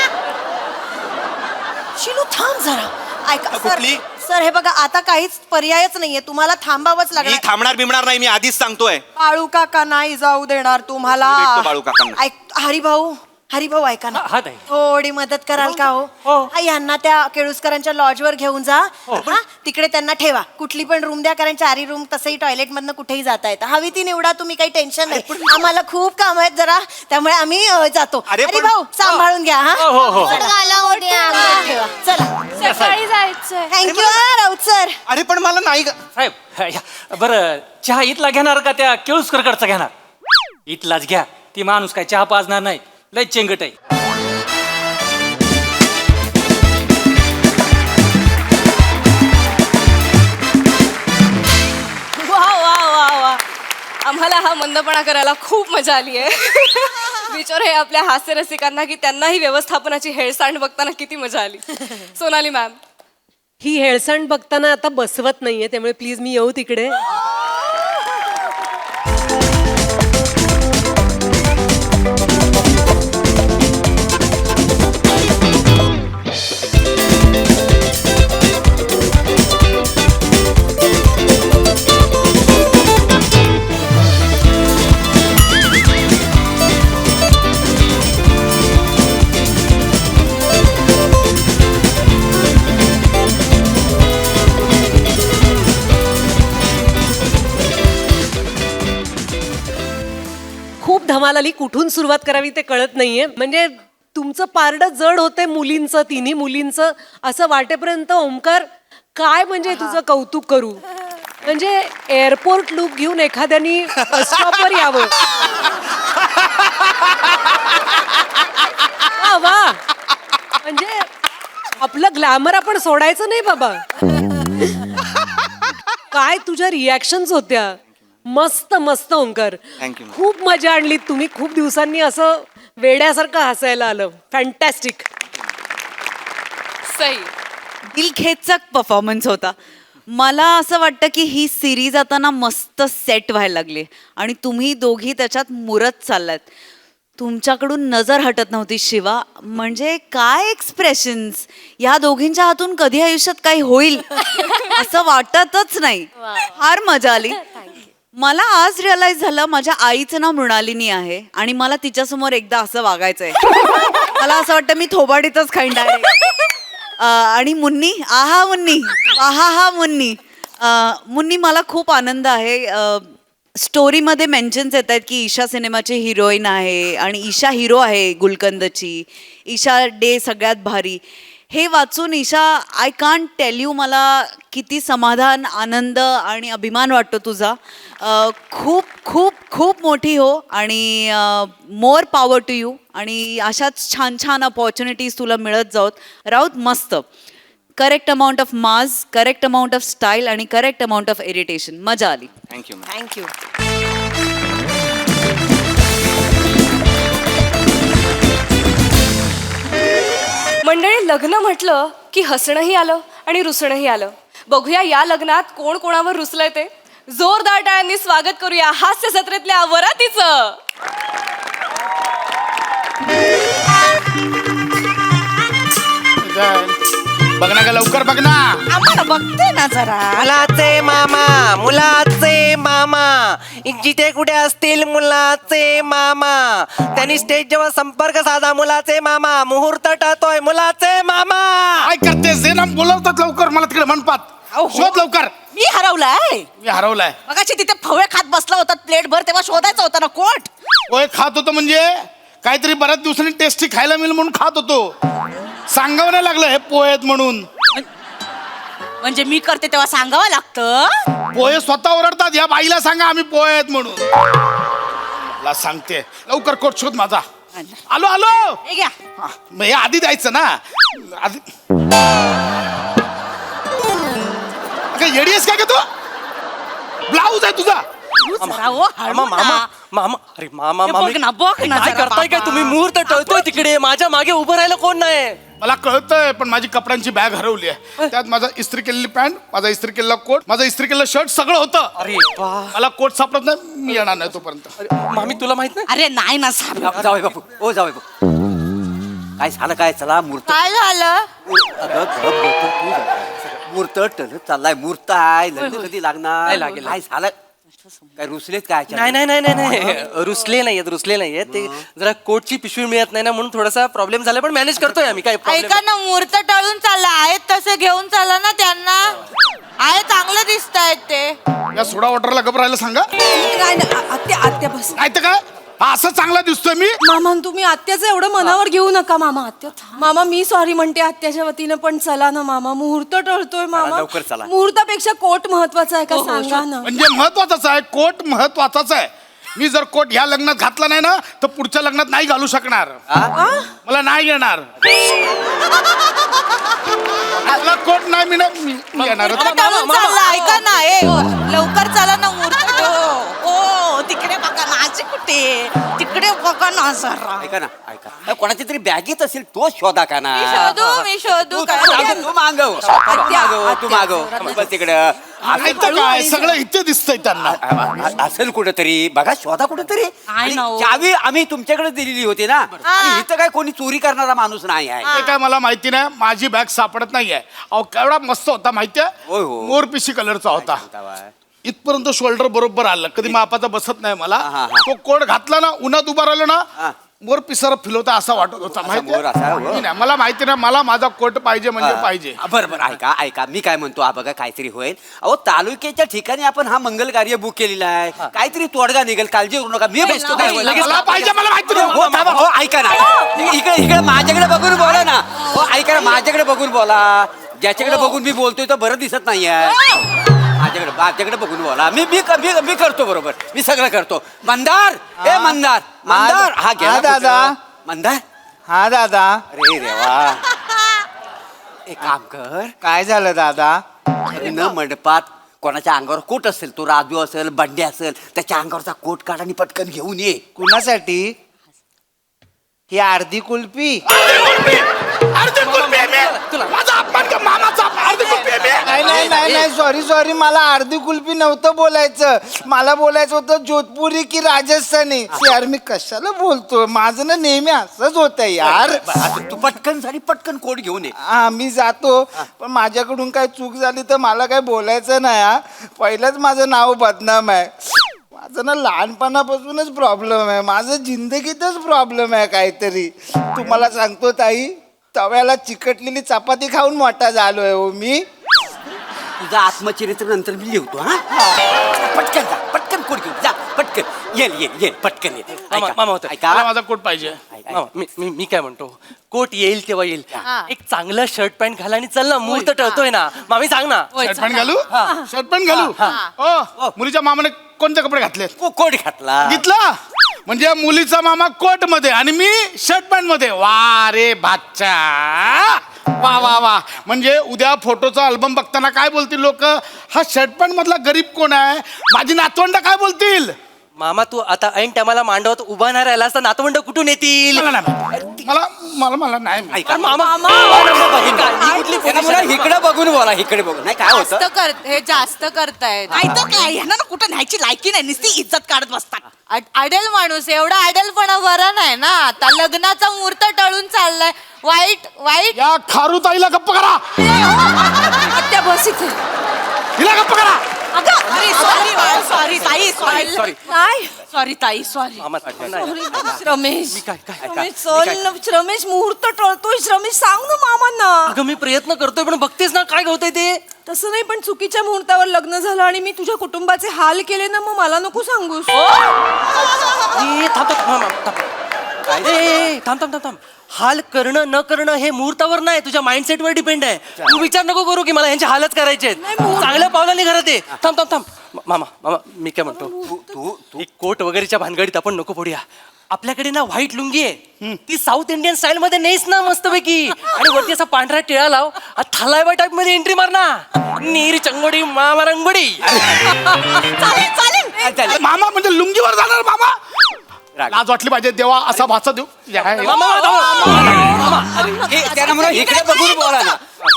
Speaker 2: शिलू थांब जरा ऐका सर.
Speaker 3: कुठली?
Speaker 2: सर हे बघा आता काहीच पर्यायच नाहीये तुम्हाला थांबावंच
Speaker 3: मी
Speaker 2: लागणार.
Speaker 3: थांबणार बिमणार नाही, मी आधीच सांगतोय.
Speaker 2: बाळू काका नाही जाऊ देणार तुम्हाला.
Speaker 3: मी भेटतो बाळू काकांना.
Speaker 2: हरिभाऊ हरिभाऊ ऐका ना
Speaker 5: हा ताई.
Speaker 2: थोडी मदत कराल का हो?
Speaker 5: हो.
Speaker 2: हा, यांना त्या केळुसकरांच्या लॉजवर घेऊन जा. हा तिकडे त्यांना ठेवा कुठली पण रूम द्या कारण 4 रूम तसंही टॉयलेट मधनं कुठेही जाता येतं. हवी ती निवडा तुम्ही काही टेन्शन नाही. आम्हाला खूप काम आहेत जरा त्यामुळे आम्ही जातो.
Speaker 3: अरे पण-
Speaker 2: हरिभाऊ सांभाळून घ्या हा
Speaker 5: हो, हो, हो.
Speaker 4: पण घाला उद्या
Speaker 2: ठेवा चला.
Speaker 1: सकाळी जायचंय.
Speaker 2: Thank you Raut sir.
Speaker 3: अरे पण मला नाही ग-
Speaker 5: साहेब या, बरं चहा इथला घेणार का त्या केळुसकरकडचा घेणार? इथलाच घ्या, ती माणूस काय चहा पाजणार नाही, लय चेंगट आहे.
Speaker 1: वा वा वा वा आम्हाला हा मंदपणा करायला खूप मजा आली आहे. विचार हे आपल्या हास्य रसिकांना की त्यांनाही व्यवस्थापनाची हेळसांड बघताना किती मजा आली. सोनाली मॅम,
Speaker 6: ही हेळसांड बघताना आता बसवत नाहीये त्यामुळे प्लीज मी येऊ तिकडे. खूप धमाल आली, कुठून सुरुवात करावी ते कळत नाहीये. म्हणजे तुमचं पारडं जड होते मुलींचं, तिन्ही मुलींचं असं वाटेपर्यंत ओमकार काय म्हणजे तुझं कौतुक करू. म्हणजे एअरपोर्ट लुक घेऊन एखाद्यानी स्टॉपवर यावं. वा वा म्हणजे आपलं ग्लॅमर आपण सोडायचं नाही बाबा. काय तुझ्या रिॲक्शन्स होत्या. मस्त मस्त ओंकार,
Speaker 3: Thank you.
Speaker 6: खूप मजा आणली तुम्ही. खूप दिवसांनी असं वेड्यासारखं हसायला आलं. फॅन्टॅस्टिक.
Speaker 1: सही.
Speaker 7: दिलखेचक परफॉर्मन्स होता. मला असं वाटतं की ही सिरीज आता ना मस्त सेट व्हायला लागली आणि तुम्ही दोघी त्याच्यात मुरत चाललात. तुमच्याकडून नजर हटत नव्हती शिवा. म्हणजे काय एक्सप्रेशन्स. या दोघींच्या हातून कधी आयुष्यात काही होईल असं वाटतच नाही. फार मजा आली. मला आज रिअलाइज झालं माझ्या आईचं नाव मृणालिनी आहे आणि मला तिच्यासमोर एकदा असं वागायचंय. मला असं वाटतं मी थोबाडीतच खाईन डायरेक्ट. आणि मुन्नी आहा मुन्नी आहा हा मुन्नी मुन्नी मला खूप आनंद आहे. स्टोरीमध्ये मेन्शन्स येत आहेत की ईशा सिनेमाची हिरोईन आहे आणि ईशा हिरो आहे गुलकंदची. ईशा डे सगळ्यात भारी. हे वाचून Isha I can't tell you मला किती समाधान आनंद आणि अभिमान वाटतो तुझा. खूप खूप खूप मोठी हो आणि मोर पॉवर टू यू आणि अशाच छान छान अपॉर्च्युनिटीज तुला मिळत जाऊत. राऊत मस्त. Correct amount of mass, correct amount of style आणि करेक्ट अमाऊंट ऑफ इरिटेशन. मजा आली.
Speaker 3: थँक्यू.
Speaker 2: थँक्यू.
Speaker 1: मंडळी, लग्न म्हटलं की हसणंही आलं आणि रुसणंही आलं. बघूया या लग्नात कोण कोणावर रुसलंय ते. जोरदार टाळ्यांनी स्वागत करूया हास्य जत्रेतल्या वरातीचं.
Speaker 8: बघ ना का लवकर बघ ना.
Speaker 2: आम्हाला बघते ना जरा.
Speaker 9: मुलाचे मामा, मुलाचे मामा, जिथे कुठे असतील मुलाचे मामा, त्यांनी स्टेजवर संपर्क साधा. मुलाचे मामा, मुहूर्त टळतोय. मुलाचे मामा.
Speaker 8: काय करतेस हे ना बोलवतात लवकर मला तिकडे मनपात. शोध लवकर.
Speaker 2: मी हरवलाय.
Speaker 8: मी हरवलाय.
Speaker 2: मगाशी तिथे फवे खात बसला होता प्लेट भर तेव्हा शोधायचा होता ना कोट.
Speaker 8: पोहे खात होतो म्हणजे काहीतरी बऱ्याच दिवसांनी टेस्टी खायला मिळेल म्हणून खात होतो. सांगावं नाही लागलं हे पोहे आहेत म्हणून.
Speaker 2: म्हणजे मी करते तेव्हा सांगावं लागतं.
Speaker 8: पोहे स्वतः ओरडतात या बाईला सांगा आम्ही पोहे आहेत म्हणून. मला सांगते लवकर कोट शोध माझा. आलो आलो.
Speaker 2: हे घ्या.
Speaker 8: हा, मग हे आधी द्यायचं ना. आधी काय येडी आहेस काय का तू. ब्लाऊज आहे तुझा.
Speaker 2: जरा हो, हळू
Speaker 9: मामा,
Speaker 2: ना.
Speaker 9: मामा. मामा अरे मामा
Speaker 7: हे बघ
Speaker 9: मामी
Speaker 7: ना, बघ ना
Speaker 9: काय
Speaker 7: जरा
Speaker 9: करताय काय
Speaker 7: बाबा.
Speaker 9: तुम्ही मुहूर्त टळतोय तिकडे माझ्या मागे उभं राहायला कोण नाही
Speaker 8: मला कळतंय पण माझी कपड्यांची बॅग हरवली आहे त्यात माझा इस्त्री केलेली पॅन्ट माझा इस्त्री केलेला कोट माझा इस्त्री केलेलं शर्ट सगळं होतं
Speaker 9: अरे बा
Speaker 8: मला कोट सापडत नाही मी येणार नाही तोपर्यंत
Speaker 9: मामी तुला माहित नाही
Speaker 7: अरे नाही ना साहेब.
Speaker 3: जावई बापू ओ जावई बापू काय झालं काय चला मूर्त
Speaker 2: काय झालं
Speaker 3: अगं गप बस तू मूर्त टलत चाललाय मूर्त आहे लग्न कधी लागणार
Speaker 9: नाही लागेल.
Speaker 3: काय झालं काय रुसलेत काय
Speaker 9: नाही नाही नाही नाही नाही रुसले नाहीयेत ते जरा कोटची पिशवी मिळत नाही ना म्हणून थोडासा प्रॉब्लेम झाला पण मॅनेज करतोय आम्ही काय
Speaker 2: ऐका ना मुहूर्त टळून चालला आहेत तसे घेऊन चाला ना त्यांना आहे चांगलं दिसत आहेत ते
Speaker 8: या सोडा वॉटरला गप राहायला सांगा
Speaker 1: आत्या बस
Speaker 8: नाही तर काय हा असं चांगला दिसतोय मी
Speaker 1: मामा तुम्ही आत्याचं एवढं मनावर घेऊ नका मामा आत्या मामा मी सॉरी म्हणते आत्याच्या वतीनं पण चला ना मामा मुहूर्त टळतोय मामा
Speaker 3: लवकर चला.
Speaker 1: मुहूर्तापेक्षा कोट महत्वाचा आहे का सांगा ना
Speaker 8: म्हणजे महत्वाचाच आहे कोट महत्वाचाच आहे मी जर कोट ह्या लग्नात घातला नाही ना तर पुढच्या लग्नात नाही घालू शकणार मला नाही येणार मला कोट नाही मी येणार
Speaker 2: टळून चालला ऐका ना लवकर चला ना मुहूर्त
Speaker 7: ओ तिकडे बघा ना आजी कुठे तिकडे बघा ना जरा.
Speaker 3: ऐका ना ऐका कोणाची तरी बॅगेत असेल तो शोधा का ना
Speaker 2: मी शोधू
Speaker 3: तू मागव तू मागव बस तिकडं
Speaker 8: इथं काय सगळं इथे दिसतंय त्यांना
Speaker 3: असेल कुठेतरी बघा शोधा कुठेतरी
Speaker 7: आहे ना हो.
Speaker 3: चावी आम्ही तुमच्याकडे दिलेली होती ना आणि इथं काय कोणी चोरी करणारा माणूस नाही आहे
Speaker 8: ते काय मला माहिती नाही माझी बॅग सापडत नाहीये अहो केवढा मस्त होता माहितीये
Speaker 3: होय, हो.
Speaker 8: मोरपिशी कलरचा होता इथपर्यंत शोल्डर बरोबर आलं कधी मापाचा बसत नाही मला
Speaker 3: हा.
Speaker 8: तो कोट घातला ना उन्हात उभा राहिलो
Speaker 3: हा.
Speaker 8: ना मोर पिसारा फिरवता असा वाटत होता माहिती
Speaker 3: मोर असा, हो.
Speaker 8: नाही, मला माहिती नाही मला माझा कोट पाहिजे म्हणजे पाहिजे
Speaker 3: बरं ऐका ऐका मी काय म्हणतो हा बघा काहीतरी होईल अहो तालुक्याच्या ठिकाणी आपण हा मंगल कार्य बुक केलेला आहे काहीतरी तोडगा निघेल काळजी करू नका मी बसतो
Speaker 8: मला पाहिजे मला माहिती नाही.
Speaker 3: हो थांबा हो ऐका ना इकडे इकडे माझ्याकडे बघून बोला ना हो ऐका ना माझ्याकडे बघून बोला ज्याच्याकडे बघून मी बोलतोय तो बरं दिसत नाहीये माझ्याकडे बघून बोला मी करतो बरोबर मी सगळं करतो मंदार ए मंदार मंदार हा घ्या
Speaker 10: दादा.
Speaker 3: मंदार
Speaker 10: हा दादा
Speaker 3: अरे देवा एक काम कर
Speaker 10: काय झालं दादा
Speaker 3: न मंडपात कोणाच्या अंगावर कोट असेल तो राजू असेल बंडे असेल त्याच्या अंगावरचा कोट काढ आणि पटकन घेऊन ये
Speaker 10: कुणासाठी ही अर्धी कुल्फी
Speaker 8: अर्धी कुल्फी आहे मी. माझा अपमान कर, मामाचा अपमान. अर्धी कुल्फी आहे मी.
Speaker 10: नाही सॉरी मला अर्धी कुल्फी नव्हतं बोलायचं मला बोलायचं होतं जोधपुरी की राजस्थानी यार मी कशाला बोलतो माझं ना नेहमी असंच होतं यार
Speaker 3: तू पटकन झाली पटकन कोट घेऊन ये
Speaker 10: हा मी जातो पण माझ्याकडून काय चूक झाली तर मला काय बोलायचं नाही हा पहिलंच माझं नाव बदनाम आहे माझं ना लहानपणापासूनच प्रॉब्लेम आहे माझं जिंदगीतच प्रॉब्लेम आहे काहीतरी तुम्हाला सांगतो ताई तव्याला चिकटलेली चपाती खाऊन मोठा झालोय हो मी
Speaker 3: तुझं आत्मचरित्र नंतर मी लिहतो हा पटकन जा पटकन कोट घेऊन जा पटकन ये पटकन ये
Speaker 9: मामा होतं.
Speaker 3: ऐका
Speaker 8: मला माझा कोट पाहिजे
Speaker 9: मामा, मी काय म्हणतो कोट येईल तेव्हा येईल एक चांगलं शर्ट पॅन्ट घाला आणि चल ना मुहूर्त टळतोय ना मामी सांग ना
Speaker 8: शर्ट पॅन्ट घालू शर्ट पॅन्ट घालू ओ मुलीच्या मामाने कोणते कपडे घातले
Speaker 3: कोट घातला
Speaker 8: घेतला म्हणजे मुलीचा मामा कोट मध्ये आणि मी शर्ट पॅन्ट मध्ये वा रे बाच्चा वा म्हणजे उद्या फोटोचा अल्बम बघताना काय बोलतील लोक हा शर्ट पॅन्ट मधला गरीब कोण आहे माझी नातवंड काय बोलतील
Speaker 9: मामा तू आता ऐन टायमाला मांडवत उभा नाही राहिला असता नातवंड कुठून येतील
Speaker 8: मला नाही मला नाही माहित.
Speaker 3: ऐका
Speaker 9: मामा
Speaker 3: इकडे बघून बोला इकडे बघून नाही काय होतं
Speaker 2: हे जास्त करतायत
Speaker 7: काय ह्यांना ना कुठं न्यायची लायकी नाही नुसती इज्जत काढत बसतात
Speaker 2: अडल माणूस एवढा अडलपणा बरा नाही ना आता लग्नाचा मुहूर्त टळून चाललाय वाईट
Speaker 8: या खारुताईला गप्प करा
Speaker 1: आत्या बस इथे
Speaker 8: हिला गप्प करा
Speaker 7: सॉरी ताई सॉरी
Speaker 1: काय
Speaker 7: सॉरी ताई सॉरी
Speaker 9: मामा
Speaker 1: रमेश
Speaker 9: काय
Speaker 1: रमेश मुहूर्त टळतोय रमेश सांग ना मामांना
Speaker 9: अगं मी प्रयत्न करतोय पण बघतेस ना काय होतंय ते
Speaker 1: तसं नाही पण चुकीच्या मुहूर्तावर लग्न झालं आणि मी तुझ्या कुटुंबाचे हाल केले ना मग मला नको सांगूस
Speaker 9: थांब हाल करणं न करणं हे मुहूर्तावर नाही तुझ्या माइंडसेटवर डिपेंड आहे तू विचार नको करू की मला यांची हालच करायचे चांगल्या पावलाने घरात ये थांब मामा मी काय म्हणतो तू कोट वगैरेच्या भानगडीत आपण नको पडूया आपल्याकडे ना व्हाईट लुंगी आहे ती साऊथ इंडियन स्टाईल मध्ये नेस ना मस्तपैकी आणि वरती असा पांढरा टिळा लाव थलायबा टाईप मध्ये एंट्री मार ना नीर चंगोडी मामा रंगोडी
Speaker 7: चालेल
Speaker 8: अरे मामा म्हणजे लुंगीवर जाणार मामा लाज वाटली पाहिजे देवा असा भाचा देऊ
Speaker 9: इकडे बघून बोला ना.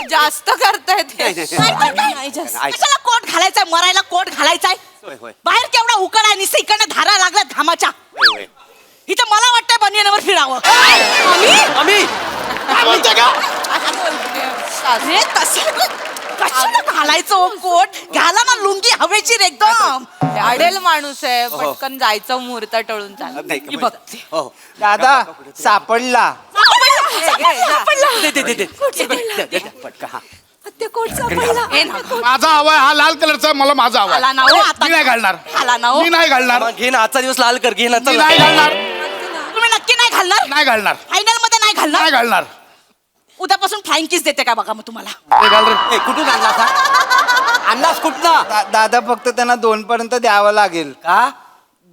Speaker 2: जास्त करतायत
Speaker 11: कशाला कोट घालायचाय मरायला कोट घालायचाय
Speaker 9: होय, होय.
Speaker 11: बाहेर केवढा उकड आहे निस्ते इकडनं धारा लागल्यात घामाच्या इथं मला वाटतंय बनियानावर फिरावं
Speaker 9: आम्ही
Speaker 8: काय म्हणते का
Speaker 11: अरे कशाला घालायचं हो कोट घाला ना लुंगी हवेची एकदम
Speaker 2: अडेल माणूस आहे पटकन जायचं मुहूर्त टळून चाल
Speaker 9: नाही,
Speaker 11: बघते.
Speaker 9: हो.
Speaker 10: दादा सापडला
Speaker 9: पटका हा.
Speaker 8: माझा हवाय हा लाल कलरचा मला माझा हवा
Speaker 11: आला ना हो आता
Speaker 8: मी नाही घालणार
Speaker 11: आला ना हो
Speaker 8: मी नाही घालणार
Speaker 9: घे ना आजचा दिवस लाल कर घे ना
Speaker 8: मी नाही घालणार
Speaker 11: तुम्ही नक्की नाही घालणार
Speaker 8: नाही घालणार
Speaker 11: फायनल मध्ये नाही घालणार
Speaker 8: नाही घालणार
Speaker 11: उद्यापासून फ्लाइंग किस देते का बघा मग तुम्हाला
Speaker 8: हे घाल रे.
Speaker 9: कुठून आणला अन्नास कुठला
Speaker 10: दादा फक्त त्यांना 2 पर्यंत द्यावं लागेल
Speaker 9: का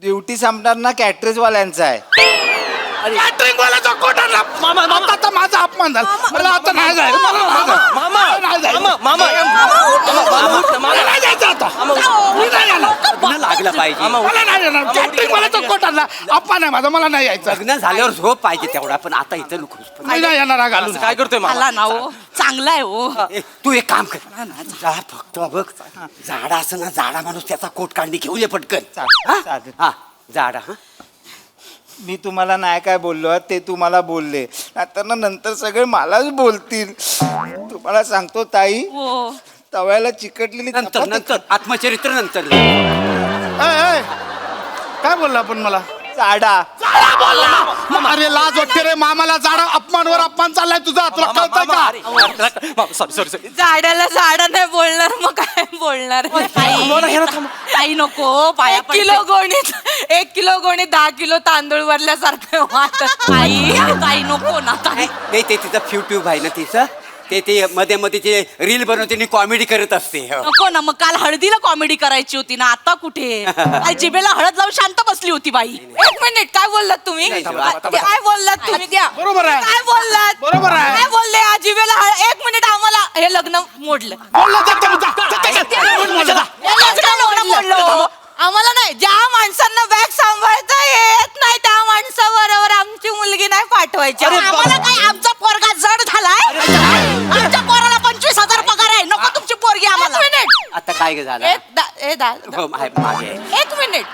Speaker 10: ड्युटी संपणार ना कॅटरेज वाल्यांचा आहे
Speaker 8: कॅटरिंग वाल्याचा कोट आणला आता तर माझा अपमान झाला मला आता नाही जायचं मला नाही जायचं. मला नाही जायचं आता मी नाही येणार.
Speaker 9: लागला पाहिजे
Speaker 8: मला नाही येणार कॅटरिंग वाल्याचा कोट आणला अपमान आहे माझा मला नाही यायचं
Speaker 9: लग्न झाल्यावर झोप पाहिजे तेवढा पण आता इथं नको
Speaker 8: मी नाही येणार हा घालून
Speaker 9: काय करतोय
Speaker 11: आला ना हो चांगला आहे हो
Speaker 9: तू एक काम कर जा फक्त बघ झाडा असं ना झाडा माणूस त्याचा कोट काढणी घेऊन ये पटकन हा?
Speaker 10: चालेल.
Speaker 9: हा झाडा हा
Speaker 10: मी तुम्हाला नाही काय बोललो ते तुम्हाला बोलले आता ना नंतर सगळे मलाच बोलतील तुम्हाला सांगतो ताई तव्याला चिकटलेली
Speaker 9: नंतर
Speaker 10: चपाती-
Speaker 9: नंतर आत्मचरित्र नंतर
Speaker 8: ए, काय बोलला आपण मला
Speaker 10: चाडा
Speaker 8: अरे लाज वाटते रे मामाला झाडा अपमानवर अपमान चाललाय तुझा तुला कळतंय का
Speaker 9: सॉरी
Speaker 2: झाडाला झाडा नाही बोलणार मग काय बोलणार
Speaker 11: काही नको पाया
Speaker 2: किलो गोणीत 1 किलो गोणीत 10 किलो तांदूळ भरल्यासारखं वाटत
Speaker 11: काही नको ना काही
Speaker 9: नाही ते तिचं फ्यूट्यूब आहे ना तिचं ते मध्ये मध्ये ते रील बनवते आणि कॉमेडी करत असते हो.
Speaker 11: नको ना मग काल हळदीला कॉमेडी करायची होती ना आता कुठे आई जिभेला हळद लावून शांत बसली होती बाई
Speaker 2: 1 मिनिट काय बोललात तुम्ही काय बोललात तुम्ही द्या
Speaker 8: बरोबर आहे.
Speaker 2: काय बोललात
Speaker 8: बरोबर आहे.
Speaker 2: काय बोलले आजीवेला 1 मिनिट आम्हाला हे लग्न मोडलं
Speaker 8: बोलला जा, जा, जा, जा, जा, जा, जा.
Speaker 2: लग्न मोडलं आम्हाला नाही ज्या माणसांना बॅग सांभाळता येत नाही त्या माणसाबरोबर आमची मुलगी नाही पाठवायची
Speaker 11: आम्हाला काय आमचा पोरगा जड झालाय आमच्या पोराला 25,000 पगार आहे नको तुमची पोरगी आम्हाला
Speaker 2: 1 मिनिट
Speaker 9: आता काय झालं हो, मागे आहे.
Speaker 2: 1 मिनिट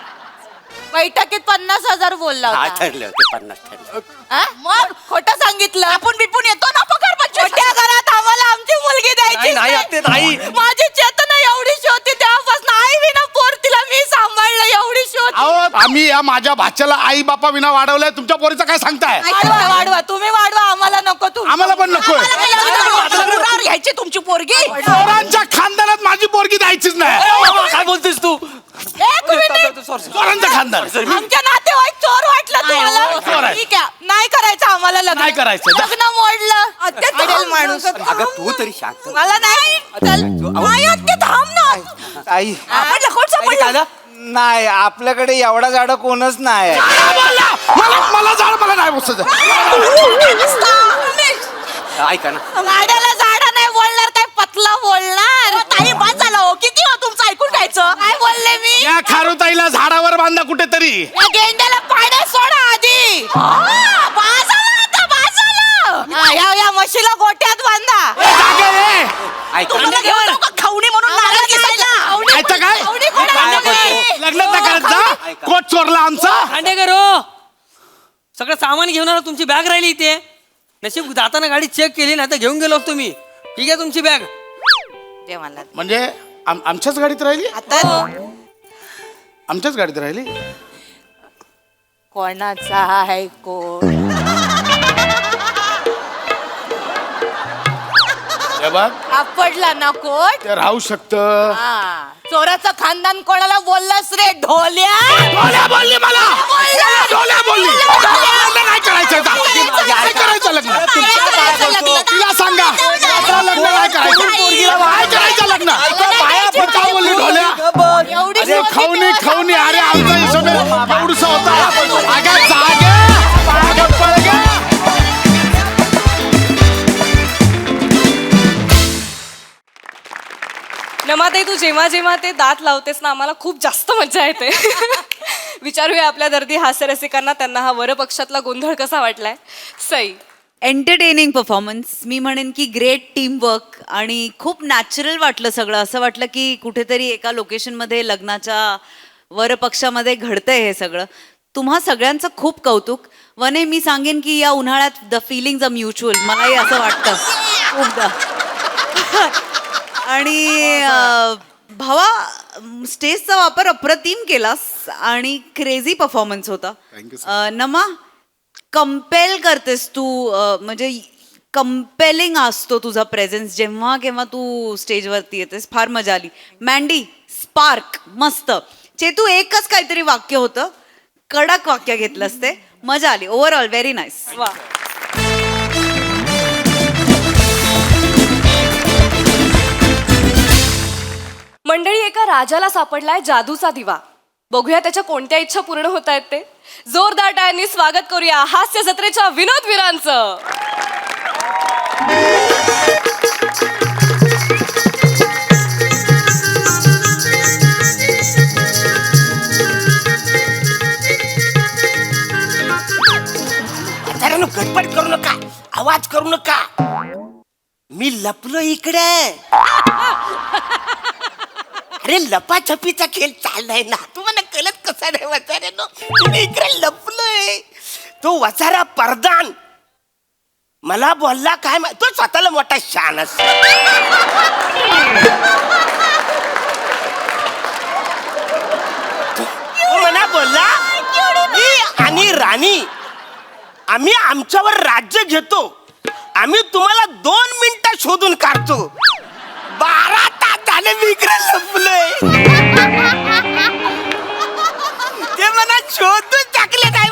Speaker 2: बैठकीत 50,000 बोलला
Speaker 9: हा
Speaker 2: होता
Speaker 9: ठरलं ते 50 ठरलं
Speaker 2: हा? मग खोटं सांगितलं
Speaker 11: आपण बिपून येतो ना पगार 25,000
Speaker 2: छोट्या घरात आम्हाला आमची मुलगी द्यायची
Speaker 9: नाही, आत्ते, नाही.
Speaker 2: माझी चेतना एवढीशी होती तेव्हापासून आई विना पोर तिला मी सांभाळलं एवढीशी होती
Speaker 8: अहो आम्ही या माझ्या भाच्याला आई बापा विना वाढवलंय तुमच्या पोरीचं काय सांगताय
Speaker 2: वाढवा तुम्ही वाढवा आम्हाला नको तू
Speaker 8: आम्हाला पण नकोय
Speaker 11: मुरावर घ्यायची तुमची पोरगी
Speaker 8: चोरांच्या खानदानात माझी पोरगी द्यायचीच नाही
Speaker 9: काय बोलतेस तू
Speaker 2: 1 मिनिट
Speaker 8: चोरांचं खानदान
Speaker 2: आमच्या नातेवाईक चोर वाटलं
Speaker 8: चोर
Speaker 2: तुम्हाला
Speaker 8: आहे.
Speaker 2: ठीक आहे नाही करायचं आम्हाला लग्न
Speaker 8: नाही करायचं. जा.
Speaker 2: लग्न मोडलं अडेल माणूस
Speaker 9: अगं तू तरी शांत
Speaker 2: मला नाही चल नाही अक्के थांब ना
Speaker 10: ताई
Speaker 11: आपण कोण
Speaker 9: काय झालं?
Speaker 10: नाही आपल्याकडे एवढा झाडा कोणच नाही आहे.
Speaker 8: मला झाड मला नाही बसत
Speaker 9: ऐका ना
Speaker 2: गाड्याला झाडा नाही बोलणार काय पतला बोलणार
Speaker 11: ताई बाद झालं हो किती हो तुमचं ऐकून घ्यायचं
Speaker 2: काय बोलले मी
Speaker 8: या खारुताईला झाडावर बांधा कुठेतरी
Speaker 2: या गेंड्याला पाण्यात सोडा आधी या म्हशीला गोट्यात बांधा
Speaker 8: जागे रे.
Speaker 9: ऐका
Speaker 11: तुम्हाला घेऊन जाऊ का खवणी म्हणून नारळ दिसायला
Speaker 8: ऐकतं काय
Speaker 2: एवढी कोणाला नाही.
Speaker 8: लग्न तर करत जा कोट चोरला आमचा
Speaker 12: खांडेकर हो सगळं सामान घेऊन आलो तुमची बॅग राहिली इथे नशीब जाताना गाडी चेक केली नाही तर घेऊन गेलो असतो मी ठीक आहे तुमची बॅग
Speaker 2: दे मला
Speaker 8: म्हणजे आमच्याच गाडीत राहिली
Speaker 2: आता
Speaker 8: आमच्याच गाडीत राहिली
Speaker 2: कोणाचा आहे कोण
Speaker 8: हे बघ
Speaker 2: आपडला ना कोट
Speaker 8: ते राहू शकत
Speaker 2: चोराचं खानदान कोणाला बोललास रे ढोल्या
Speaker 8: बोलली मला डोल्या बोलली लग्न नाही करायचं आता. नाही करायचं लग्न तिला सांगा आता लग्न नाही करायचं नाही करायचं लग्न का बोलली ढोल्या अरे खवनी अरे आमचा हिशोब एवढूसा होता अगं जागे अगं पळ गे.
Speaker 1: नमाताई, तू जेव्हा जेव्हा ते दात लावतेस ना आम्हाला खूप जास्त मजा येते. विचारूया आपल्या दर्दी हास्य रसिकांना त्यांना हा वरपक्षातला गोंधळ कसा वाटलाय. सई.
Speaker 7: Entertaining performance. मी म्हणेन की ग्रेट टीम वर्क आणि खूप नॅचरल वाटलं सगळं. असं वाटलं की कुठेतरी एका लोकेशनमध्ये लग्नाच्या वरपक्षामध्ये घडतंय हे सगळं. तुम्हा सगळ्यांचं खूप कौतुक. वने, मी सांगेन की या उन्हाळ्यात द फिलिंग्ज अ म्युच्युअल. मलाही असं वाटतं खूपदा. आणि भावा, स्टेजचा वापर अप्रतिम केलास आणि क्रेझी परफॉर्मन्स होता. नमा, कंपेल करतेस तू, म्हणजे कंपेलिंग असतो तुझा प्रेझेन्स जेव्हा केव्हा तू स्टेजवरती येतेस. फार मजा आली. मँडी, स्पार्क, मस्त. चेतू, एकच काहीतरी वाक्य होतं, कडक वाक्य घेतलंस ते, मजा आली. Overall very nice.
Speaker 1: वा. मंडळी, एका राजाला सापडलाय जादूचा दिवा. बघूया त्याच्या कोणत्या इच्छा पूर्ण होत आहेत ते. जोरदार टाळ्यांनी स्वागत करूया हास्य जत्रेच्या विनोदवीरांचं.
Speaker 11: गडबड करू नका, आवाज करू नका. मी लपलो इकडे. अरे लपाछपीचा खेळ चाललाय ना, तुम्हाला कळत कसा नाही वचाऱ्यानो. तुम्ही इकडे लपलोय. तो वचारा परदान मला बोलला काय तो स्वतःला मोठा शानस. तो मला बोलला मी आणि राणी आम्ही आमच्यावर राज्य घेतो, आम्ही तुम्हाला 2 मिनिटं शोधून काढतो. 12 तास झाले मी इकडे लपलोय. ते मला शोधून टाकले नाही.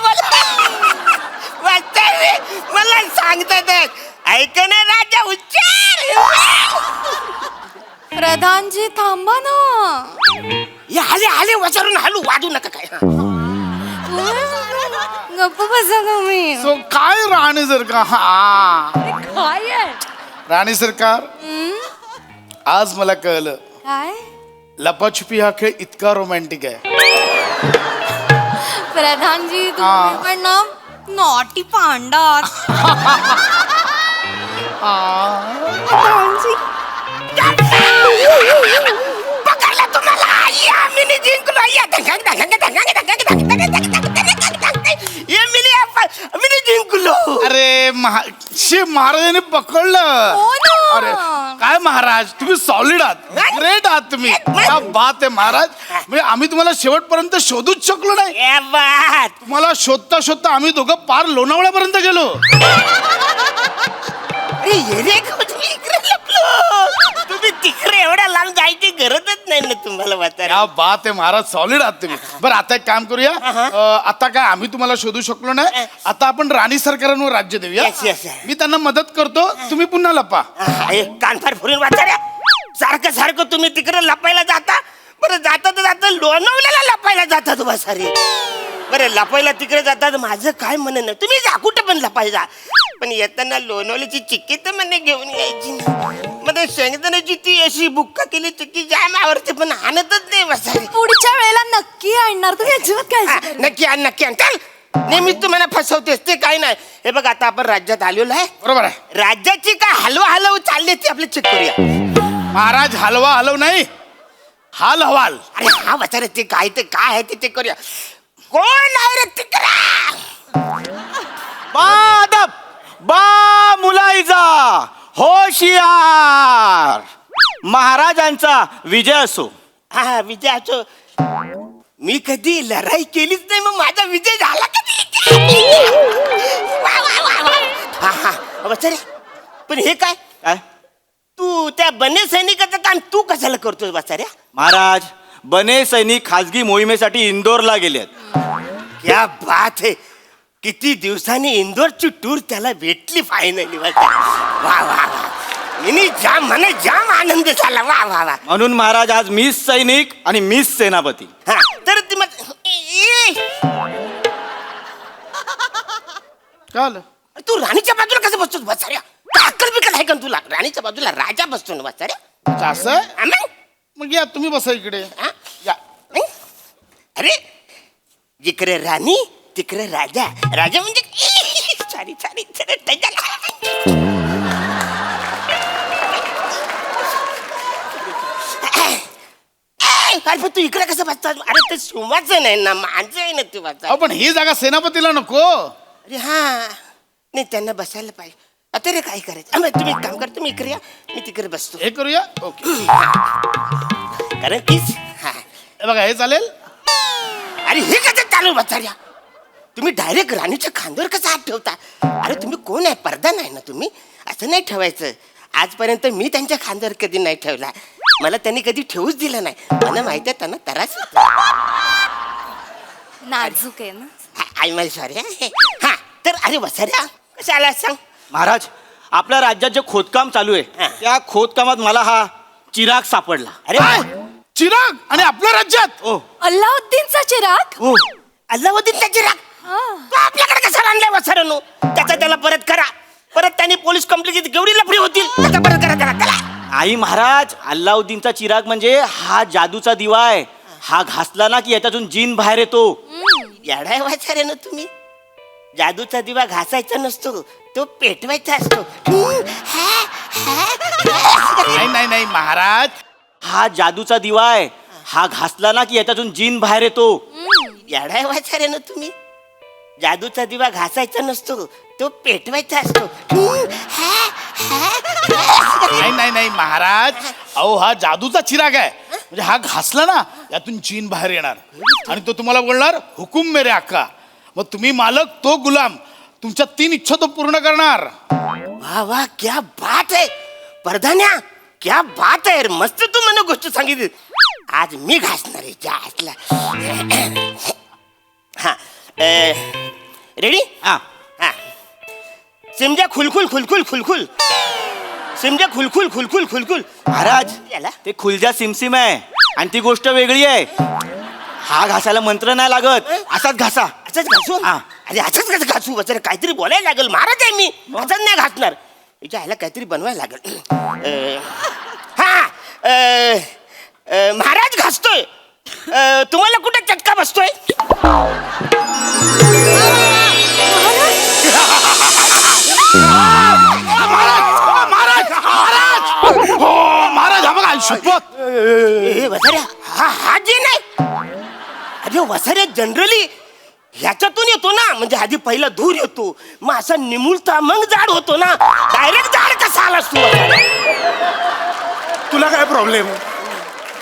Speaker 11: मला सांगतात ऐक ना राजा, उच्चार.
Speaker 4: प्रधानजी थांबा ना.
Speaker 11: आले आले वचारून हलू, वाजू नका काय.
Speaker 4: गप्प बसा तुम्ही.
Speaker 8: सो काय राणी सरकार, राणी सरकार, आज मला कळलं
Speaker 4: काय
Speaker 8: लपाछुपी हा खेळ इतका रोमॅन्टिक आहे.
Speaker 4: प्रधानजी, तुम्ही पण ना नॉटी पांडात.
Speaker 11: पकडला तुम्हाला. या मिनी जिंकलो. या मिनी जिंकलो.
Speaker 8: अरे शिव महाराजांनी पकडलं. अरे काय महाराज, तुम्ही सॉलिड आहात, ग्रेट आहात तुम्ही. क्या बात आहे महाराज. म्हणजे आम्ही तुम्हाला शेवटपर्यंत शोधूच शकलो नाही. तुम्हाला शोधता शोधता आम्ही दोघं पार लोणावळ्यापर्यंत गेलो.
Speaker 11: तुम्ही तिकडे एवढ्या लांब जायची गरजच नाही ना तुम्हाला.
Speaker 8: क्या बात आहे महाराज, सॉलिड आहात तुम्ही. बरं, आता एक काम करूया. आता काय आम्ही तुम्हाला शोधू शकलो नाही, आता आपण राणी सरकारांवर राज्य देऊया. मी त्यांना मदत करतो, तुम्ही पुन्हा लपा.
Speaker 11: कानफार फुरून वाचाऱ्या, सारखं सारखं तुम्ही तिकडे लपायला जाता. बरं, जाता तर जाता लोणावल्याला लपायला जातात वासारे. बरं, लपायला तिकडे जातात, माझं काय म्हणणं नाही. तुम्ही जा कुठं पण लपायला, पण येताना लोणावल्याची चिक्की तर मला घेऊन यायची. मध्ये शेंगदाण्याची ती अशी बुक्का केली चिक्की जाम आवडते, पण आणतच नाही वासारे.
Speaker 4: पुढच्या वेळेला नक्की आणणार तुम्ही, अजिबात काय.
Speaker 11: नक्की आण, नक्की आण. चल, नेहमीच तुम्हाला फसवतेस ते काय नाही. हे बघ, आता आपण राज्यात आलेलो आहे.
Speaker 8: बरोबर आहे.
Speaker 11: राज्याची काय हलवा हलव चालली ती आपली चेक करूया.
Speaker 8: महाराज, हलवा हलव नाही, हाल हवाल.
Speaker 11: अरे हा वाचारे, ते काय आहे ते करूया. कोण आहे रे तिकडे?
Speaker 3: बा मुलाईचा होशियार. महाराजांचा विजय असो.
Speaker 11: हा, विजय असो. मी कधी लढाई केलीच नाही, मग माझा विजय झाला कधी? वा, वा, वा, वा. हा हा वाचारे, पण हे काय
Speaker 3: काय
Speaker 11: तू त्या बने सैनिकाचं काम तू कशाला करतोय वाचाऱ्या?
Speaker 3: महाराज, बने सैनिक खासगी मोहिमेसाठी इंदोरला गेलेत.
Speaker 11: क्या बात है. किती दिवसांनी इंदोरची टूर त्याला भेटली फायनली. वा वा वा. मी जाम आनंद झाला. वा वा वा.
Speaker 3: म्हणून महाराज, आज मिस सैनिक आणि मिस सेनापती.
Speaker 11: हा, तर ती
Speaker 8: काल
Speaker 11: तू राणीच्या बाजूला कसं बसतोस वाचाऱ्या? अक्कल बिकल आहे का तुला? राणीच्या बाजूला राजा बसतो ना वाचाऱ्या.
Speaker 8: असं आहे?
Speaker 11: मग
Speaker 8: मग या तुम्ही बसा इकडे
Speaker 11: हा?
Speaker 8: या
Speaker 11: अरे जिकडे राणी तिकडे राजा राजा म्हणजे सॉरी सॉरी अरे पण तू इकडे कसं बसता अरे ते शिवाचं नाही ना माझं आहे ना ते वाचा
Speaker 8: अहो पण ही जागा सेनापतीला नको.
Speaker 11: अरे हा नाही त्यांना बसायला पाहिजे आता रे काय करायचं मग तुम्ही एक काम कर तुम्ही इकडे या मी तिकडे बसतो
Speaker 8: हे करूया ओके.
Speaker 11: कारण तीच हा
Speaker 8: हे बघा हे चालेल.
Speaker 11: अरे हे कसं चालू बचाऱ्या तुम्ही डायरेक्ट राणीच्या खांद्यावर कसं हात ठेवता अरे तुम्ही कोण आहे पडदा नाही ना तुम्ही असं नाही ठेवायचं आजपर्यंत मी त्यांच्या खांद्यावर कधी नाही ठेवला मला त्यांनी कधी ठेवूच दिलं नाही मला माहिती आहे त्यांना त्रास
Speaker 1: नाजूक आहे ना.
Speaker 11: आय माय सॉरी हा तर अरे बसाऱ्या कसं आला सांग
Speaker 9: महाराज आपल्या राज्यात जे खोदकाम चालू आहे
Speaker 11: हा.
Speaker 9: त्या खोदकामात मला हा चिराग सापडला.
Speaker 11: अरे
Speaker 8: काय? चिराग आणि आपल्या राज्यात.
Speaker 9: ओ
Speaker 1: अल्लाउद्दीनचा चिराग.
Speaker 9: हो
Speaker 11: अल्लाउद्दीनचा चिराग तो आपल्याकडे कसा आणलाय वसाऱ्यानो त्याचा त्याला परत करा परत त्यांनी पोलीस कंप्लेंट केवढी लफडी होतील त्याचा परत करा करा करा
Speaker 9: आई महाराज अल्लाउद्दीनचा चिराग म्हणजे हा जादूचा दिवा आहे. हा घासला ना की याच्यातून जिन बाहेर येतो.
Speaker 11: येडाय वाचाऱ्यानो तुम्ही जादूचा दिवा घासायचा नसतो तो पेटवायचा असतो
Speaker 8: नाही नाही नाही महाराज.
Speaker 9: हा जादूचा दिवा आहे. हा घासला ना की याच्यातून जिन बाहेर येतो.
Speaker 11: येडाय वाचाऱ्यानो तुम्ही जादूचा दिवा घासायचा नसतो तो पेटवायचा असतो
Speaker 8: नाही नाही नाही महाराज. अहो हा जादूचा चिराग आहे म्हणजे हा घासला ना यातून चीन बाहेर येणार आणि तो तुम्हाला बोलणार हुकुम मेरे आका. मग तुम्ही मालक तो गुलाम तुमच्या 3 इच्छा तो पूर्ण करणार.
Speaker 11: वा वा क्या बात आहे परधान्या क्या बात आहे मस्त तू मला गोष्ट सांगितली आज मी घासणार आहे जासला हा रेडी
Speaker 9: हा
Speaker 11: हा सिमजा खुलखुल खुलखुल खुलखुल सिमजा खुलखुल खुलखुल खुलखुल
Speaker 9: महाराज
Speaker 11: याला
Speaker 9: ते खुलजा सिमसिम आहे आणि ती गोष्ट वेगळी आहे. हा घासायला मंत्र नाही लागत असाच घासा.
Speaker 11: असंच घासू
Speaker 9: हा.
Speaker 11: अरे असंच कसं घासू वगैरे काहीतरी बोलायला लागेल महाराज आहे मी असंच नाही घासणार याच्या ह्याला काहीतरी बनवायला लागेल महाराज घासतोय तुम्हाला कुठे चटका बसतोय
Speaker 8: हो महाराज हा बघा शपथ.
Speaker 11: वसाऱ्या हा हा जे नाही अरे वसाऱ्या जनरली ह्याच्यातून येतो ना म्हणजे आधी पहिला धूर येतो मग असा निमुळता मग जाड होतो ना डायरेक्ट जाड कसा आलास तू
Speaker 10: तुला काय प्रॉब्लेम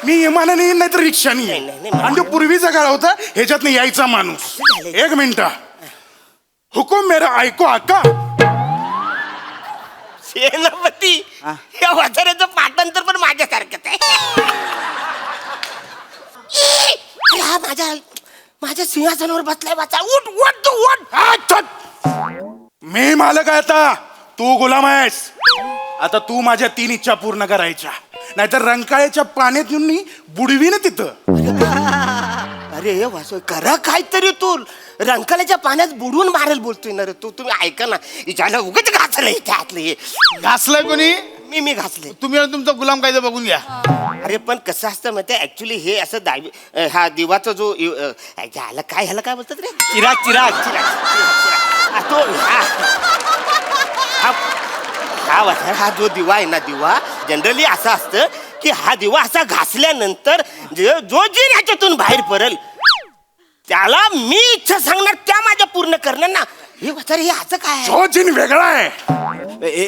Speaker 10: मी विमानाने येईन नाही तर रिक्षाने
Speaker 11: नाही,
Speaker 10: येईन
Speaker 11: नाही,
Speaker 10: आणि तो पूर्वीचा काळ होता ह्याच्यात यायचा माणूस.
Speaker 11: झालंय.
Speaker 10: 1 मिनिट हुकुम मेरा ऐको आका.
Speaker 11: सेनापती या वसाऱ्याचं पाठांतर पण माझ्यासारखंच आहे अरे हा माझ्या सिंहासनावर बसलाय वाचा उठ उठ तू उठ
Speaker 10: आ, छट! मी मालक आहे आता तू गुलाम आहेस. आता तू माझ्या 3 इच्छा पूर्ण करायच्या नाहीतर रंकाळ्याच्या पाण्यात येऊन मी बुडवीन तिथं.
Speaker 11: अरे वासो करा काहीतरी तू रंकाळ्याच्या पाण्यात बुडवून मारेल बोलतोय ना रे तू तुम्ही ऐका ना हिच्याला उगाच घासलंय त्यातलं हे
Speaker 8: घासलाय कोणी.
Speaker 11: मी घासले
Speaker 8: तुम्ही आणि तुमचा गुलाम कायदा बघून घ्या.
Speaker 11: अरे पण कसं असतं माहिती ऍक्च्युली हे असं हा दिवाचा जो ह्याला काय बोलतात रे
Speaker 9: चिराग चिराग
Speaker 11: हा, तो हा जो दिवा आहे ना दिवा जनरली असं असतं की हा दिवा असा घासल्यानंतर जो जीन ह्याच्यातून बाहेर पडेल त्याला मी इच्छा सांगणार त्या माझ्या पूर्ण करणार ना हे वसारे हे असं काय आहे?
Speaker 10: जो जिन वेगळा आहे.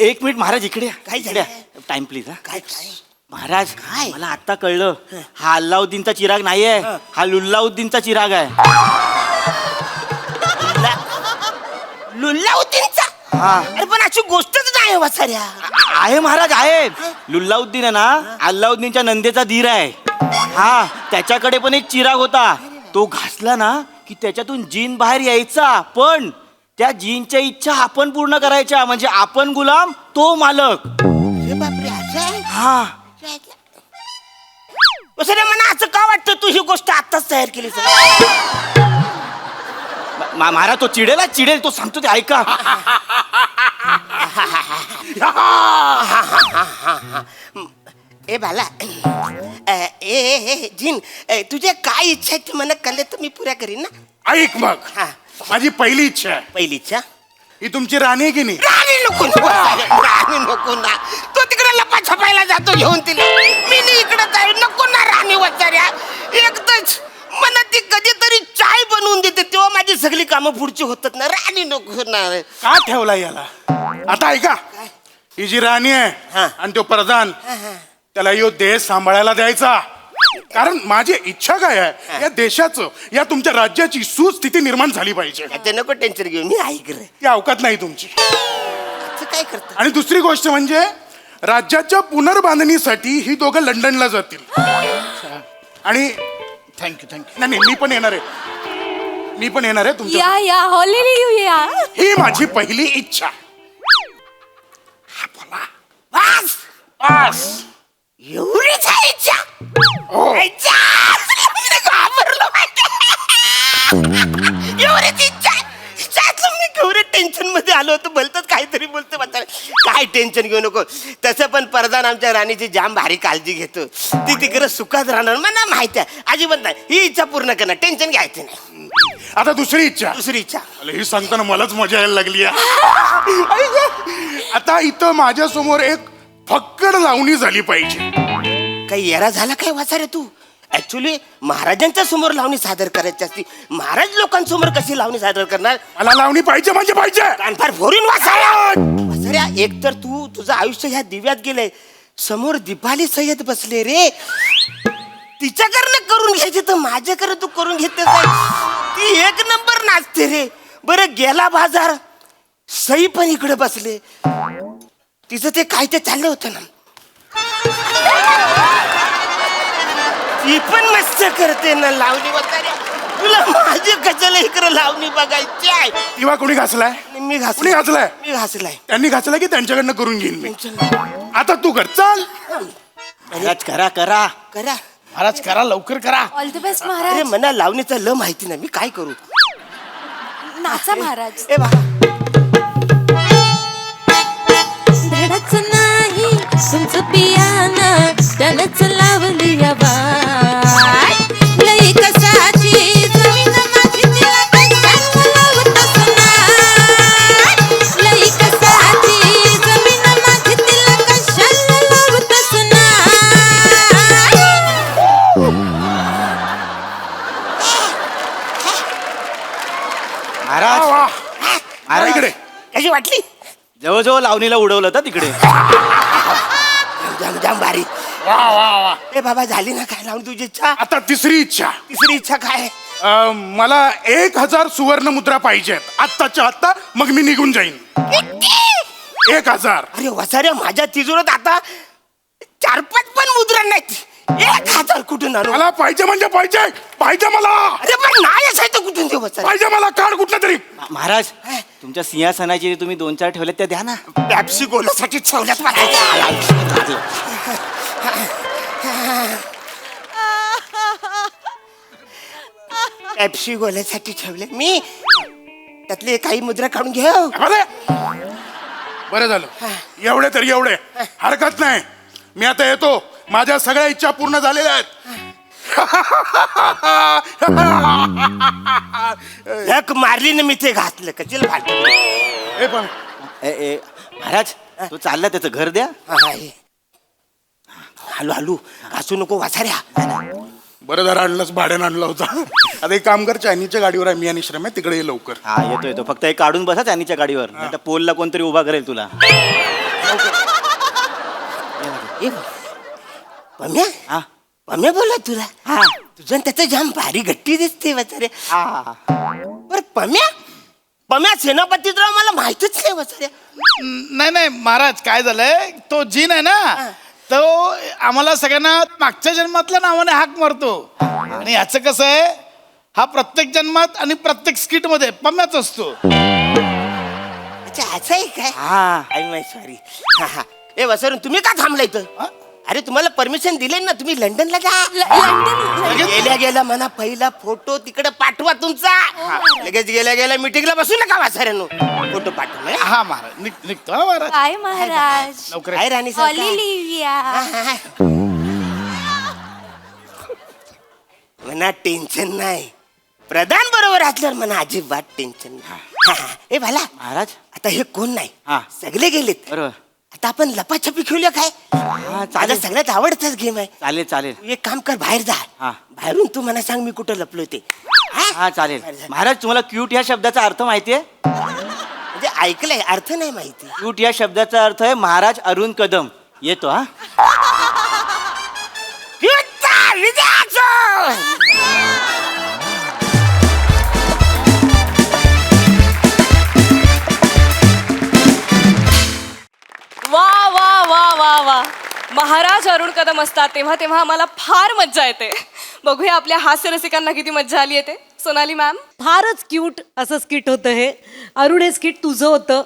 Speaker 9: 1 मिनिट महाराज इकडे या.
Speaker 11: काय
Speaker 9: इकडे
Speaker 11: झालं?
Speaker 9: या. टाइम प्लीज हा.
Speaker 11: काय काय
Speaker 9: महाराज
Speaker 11: काय?
Speaker 9: मला आता कळलं हा अल्लाउद्दीनचा चिराग नाहीये हा लुल्लाउद्दीनचा चिराग आहे.
Speaker 11: लुल्लाउद्दीनचा
Speaker 9: हा.
Speaker 11: अरे पण अशी गोष्टच नाही वसाऱ्या
Speaker 9: आहे महाराज आहे. लुल्लाउद्दीन आहे ना अल्लाउद्दीनच्या नंदेचा धीर आहे. हा त्याच्याकडे पण एक चिराग होता तो घासला ना की त्याच्यातून जीन बाहेर यायचा पण त्या जीनच्या इच्छा आपण पूर्ण करायच्या म्हणजे आपण गुलाम तो मालक.
Speaker 11: हे बापरे असं आहे
Speaker 9: हा
Speaker 11: वसाऱ्या मला असं का वाटतं तू ही गोष्ट आताच तयार केली
Speaker 9: महाराज तो चिडेल तो सांगतो ते ऐका.
Speaker 11: ए बाला जिन तुझ्या काय इच्छा आहे ती मला कळले तर मी पुऱ्या करीन ना.
Speaker 8: ऐक मग,
Speaker 11: हा
Speaker 8: माझी पहिली इच्छा आहे,
Speaker 11: पहिली इच्छा.
Speaker 8: ही तुमची राणी आहे की नाही?
Speaker 11: राणी नको ना, राणी नको ना. तो तिकडे लपा छपायला जातो घेऊन तिला, मी नाही इकडे जाईल. नको ना राणी वचाऱ्या. एकदाच मला ती कधीतरी चाय बनवून देते तेव्हा माझी सगळी कामं पुढची होतात ना. राणी नको ना.
Speaker 8: का ठेवला याला? आता ऐका, ही जी राणी आहे
Speaker 11: हा.
Speaker 8: आणि तो प्रधान, त्याला यो देश सांभाळायला द्यायचा. कारण माझी इच्छा काय आहे, या देशाचं, या तुमच्या राज्याची सुस्थिती निर्माण झाली पाहिजे.
Speaker 11: ते नको टेन्शन घेऊ, मी ऐक रे.
Speaker 8: ती अवकात नाही तुमची.
Speaker 11: असं काय करत?
Speaker 8: आणि दुसरी गोष्ट म्हणजे राज्याच्या पुनर्बांधणीसाठी ही दोघं लंडनला जातील. आणि थँक्यू. नाही, मी पण येणार आहे तुमच्या.
Speaker 1: या हॉलिडे या.
Speaker 8: ही माझी पहिली इच्छा.
Speaker 11: बस
Speaker 8: बस.
Speaker 11: एवढीच आहे इच्छा?
Speaker 8: हो.
Speaker 11: इच्छा! मी घाबरलो माहिती. एवढीच इच्छा. मी केवढे टेन्शन मध्ये आलो होतो. बोलतात काहीतरी बोलतो म्हणतात. काय टेन्शन घेऊ नको. तसं पण प्रधान आमच्या राणीची जाम भारी काळजी घेतो. ती तिकडे सुखात राहणार मला माहिती आहे. अजिबात नाही. ही इच्छा पूर्ण करणार, टेन्शन घ्यायचं नाही.
Speaker 8: आता दुसरी इच्छा.
Speaker 11: दुसरी इच्छा.
Speaker 8: अरे, ही सांगताना मलाच मजा यायला लागली आहे. आता इथं माझ्या समोर एक फक्कड लावणी झाली पाहिजे.
Speaker 11: काही येरा झाला काय वाचा रे तू? ऍक्च्युली महाराजांच्या समोर लावणी सादर करायची असती. महाराज लोकांसमोर कशी लावणी सादर करणार?
Speaker 8: मला लावणी पाहिजे म्हणजे पाहिजे.
Speaker 11: कानफार फोडून वाचाया. एक तर तू तुझं आयुष्य ह्या दिव्यात गेलंय. समोर दीपाली सय्यद बसले रे. तिच्याकडनं करून घ्यायचे तर माझ्याकडे तू करून घेते काय? ती एक नंबर नाचते रे. बरं गेला बाजार, सई पण इकडे बसले. तिचं ते काय ते चाललं होतं ना, ती पण मस्त करते ना लावणी वगैरे. तुला माझी कशाला इकडे लावणी बघायची आहे?
Speaker 8: किंवा कोणी घासलाय?
Speaker 11: मी
Speaker 8: कोणी घासलाय?
Speaker 11: मी घासलाय.
Speaker 8: त्यांनी घासलाय की त्यांच्याकडनं करून घेईन मी. आता तू कर, चल.
Speaker 11: महाराज करा करा करा.
Speaker 8: महाराज करा, लवकर करा.
Speaker 1: ऑल द बेस्ट
Speaker 11: अरे
Speaker 1: महाराज.
Speaker 11: मला लावणीचं ल माहिती नाही, मी काय करू?
Speaker 1: नाचा महाराज.
Speaker 11: ए बाबा,
Speaker 4: धडच नाही तुमचं पियाना, त्यानंच लावली या बाय. लई कसाची जमीन माझी तिला कशाला लावतच नाय. लई कसाची जमीन माझी तिला कशाला लावतच नाय.
Speaker 8: वा, वा. वा, इकडे.
Speaker 11: कशी वाटली?
Speaker 9: जवळजवळ लावणीला उडवलं तर तिकडे.
Speaker 11: जाम जाम भारी.
Speaker 8: वा वा वा.
Speaker 11: ए बाबा, झाली ना काय लावून तुझी इच्छा?
Speaker 8: आता तिसरी इच्छा.
Speaker 11: तिसरी इच्छा काय?
Speaker 8: मला 1000 सुवर्ण मुद्रा पाहिजेत आत्ताच्या आत्ता, मग मी निघून जाईन. 1000.
Speaker 11: अरे वसाऱ्या, माझ्या तिजोरीत आता 4-5 पण मुद्रा नाहीत. 1000 कुठून आणू?
Speaker 8: मला पाहिजे म्हणजे पाहिजे मला.
Speaker 11: अरे पण नाही असायचं कुठून ते वसाऱ्या?
Speaker 8: पाहिजे मला, काढ कुठलं तरी.
Speaker 9: महाराज, तुमच्या सिंहासनाची तुम्ही 2-4 ठेवल्यात त्या द्या ना.
Speaker 11: पॅप्सी गोलासाठी ठेवल्यात मला. पॅप्सी गोल्यासाठी ठेवले मी. त्यातले काही मुद्रा काढून घे.
Speaker 8: अरे, बरं झालं. एवढे तरी एवढे, हरकत नाही. मी आता येतो. माझ्या सगळ्या इच्छा पूर्ण झालेल्या आहेत.
Speaker 11: एक मारली ना मी ते घातलं कचल फाटलं.
Speaker 8: ए पण
Speaker 9: महाराज, तो चालला, त्याचं घर द्या.
Speaker 11: हलू हलू घासू नको वासाऱ्या.
Speaker 8: बरं झालं आणलंच, भाड्यानं आणलं होतं. आता एक काम कर, चायनीच्या गाडीवर आहे मी आणि श्रम आहे, तिकडे ये लवकर.
Speaker 9: हा, येतो. फक्त एक काढून बसा चानीच्या गाडीवर. आता पोलला कोणतरी उभा करेल तुला.
Speaker 11: पम्या
Speaker 9: हा
Speaker 11: पम्या बोला तुला.
Speaker 9: हा.
Speaker 11: तुझं त्याचं जाम भारी गट्टी दिसते वसारे.
Speaker 9: हा.
Speaker 11: बर पम्या सेनापतीराव मला माहितच नाही वसाऱ्या.
Speaker 8: नाही महाराज, काय झालंय, तो जीन आहे ना, तो आम्हाला सगळ्यांना मागच्या जन्मातल्या नावाने हाक मारतो. आणि ह्याचं कसं आहे, हा प्रत्येक जन्मात आणि प्रत्येक स्किट मध्ये पम्याच असतो.
Speaker 11: अच्छा, असं आहे काय?
Speaker 9: हा.
Speaker 11: I my sorry. ए वसरून तुम्ही का थांबला इथं? अरे तुम्हाला परमिशन दिले ना, तुम्ही लंडनला जा. गेल्या म्हणा पहिला फोटो तिकडे पाठवा तुमचा. लगेच गेल्या मीटिंगला बसू नका वासाऱ्यानो. फोटो पाठवा.
Speaker 8: हा महाराज, निघतो हा महाराज.
Speaker 1: काय महाराज.
Speaker 8: लवकर
Speaker 11: काय राणी
Speaker 1: ऑलिलिव्हिया.
Speaker 11: म्हणा टेन्शन नाही, प्रधान बरोबर असल्यावर म्हणा अजिबात टेन्शन नाही. ए भाला
Speaker 10: महाराज
Speaker 11: आता हे कोण नाही,
Speaker 10: हा.
Speaker 11: सगळे गेलेत.
Speaker 10: बरोबर
Speaker 11: आता आपण लपाछपी खेळूया काय? माझा सगळ्यात आवडताच गेम आहे.
Speaker 10: चालेल चालेल
Speaker 11: तू एक काम कर, बाहेर जा.
Speaker 10: हा.
Speaker 11: बाहेरून तू मला सांग मी कुठं लपलोय ते.
Speaker 10: हा चालेल. महाराज तुम्हाला क्यूट या शब्दाचा अर्थ माहितीये?
Speaker 11: म्हणजे ऐकलंय, अर्थ नाही माहिती.
Speaker 10: क्यूट या शब्दाचा अर्थ आहे महाराज अरुण कदम. येतो हा.
Speaker 11: युद्ध विजयाचं!
Speaker 1: वा वा वा वा वा महाराज अरुण कदम असतात तेव्हा तेव्हा आम्हाला फार मज्जा येते. बघूया आपल्या हास्य रसिकांना किती मज्जा आली येते. सोनाली मॅम,
Speaker 6: फारच क्यूट असं स्किट होतं हे. अरुण, हे स्किट तुझं होतं.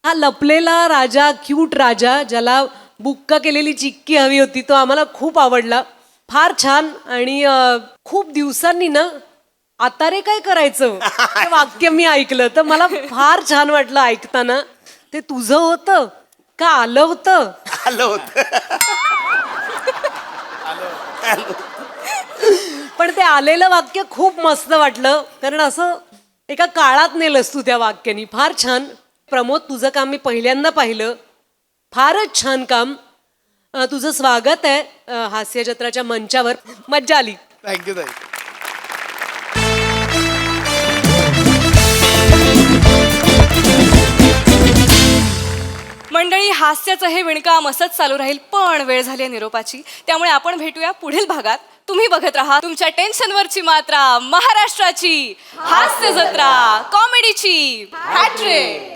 Speaker 6: हा लपलेला राजा, क्यूट राजा, ज्याला बुक्का केलेली चिक्की हवी होती, तो आम्हाला खूप आवडला. फार छान. आणि खूप दिवसांनी ना आता रे काय करायचं हे वाक्य मी ऐकलं तर मला फार छान वाटलं ऐकताना. ते तुझं होतं का आलं होतं?
Speaker 11: आलं होतं.
Speaker 6: पण ते आलेलं वाक्य खूप मस्त वाटलं, कारण असं एका काळात नेलंस तू त्या वाक्यानी. फार छान. प्रमोद, तुझं काम मी पहिल्यांदा पाहिलं. फारच छान काम. तुझं स्वागत आहे हास्य जत्राच्या मंचावर. मज्जा आली.
Speaker 8: Thank you thank you.
Speaker 1: मंडळी, हास्याचं हे विणकाम असंच चालू राहील, पण वेळ झाली आहे निरोपाची. त्यामुळे आपण भेटूया पुढील भागात. तुम्ही बघत राहा तुमच्या टेन्शनवरची मात्रा, महाराष्ट्राची हास्य जत्रा, कॉमेडीची हॅट्रिक.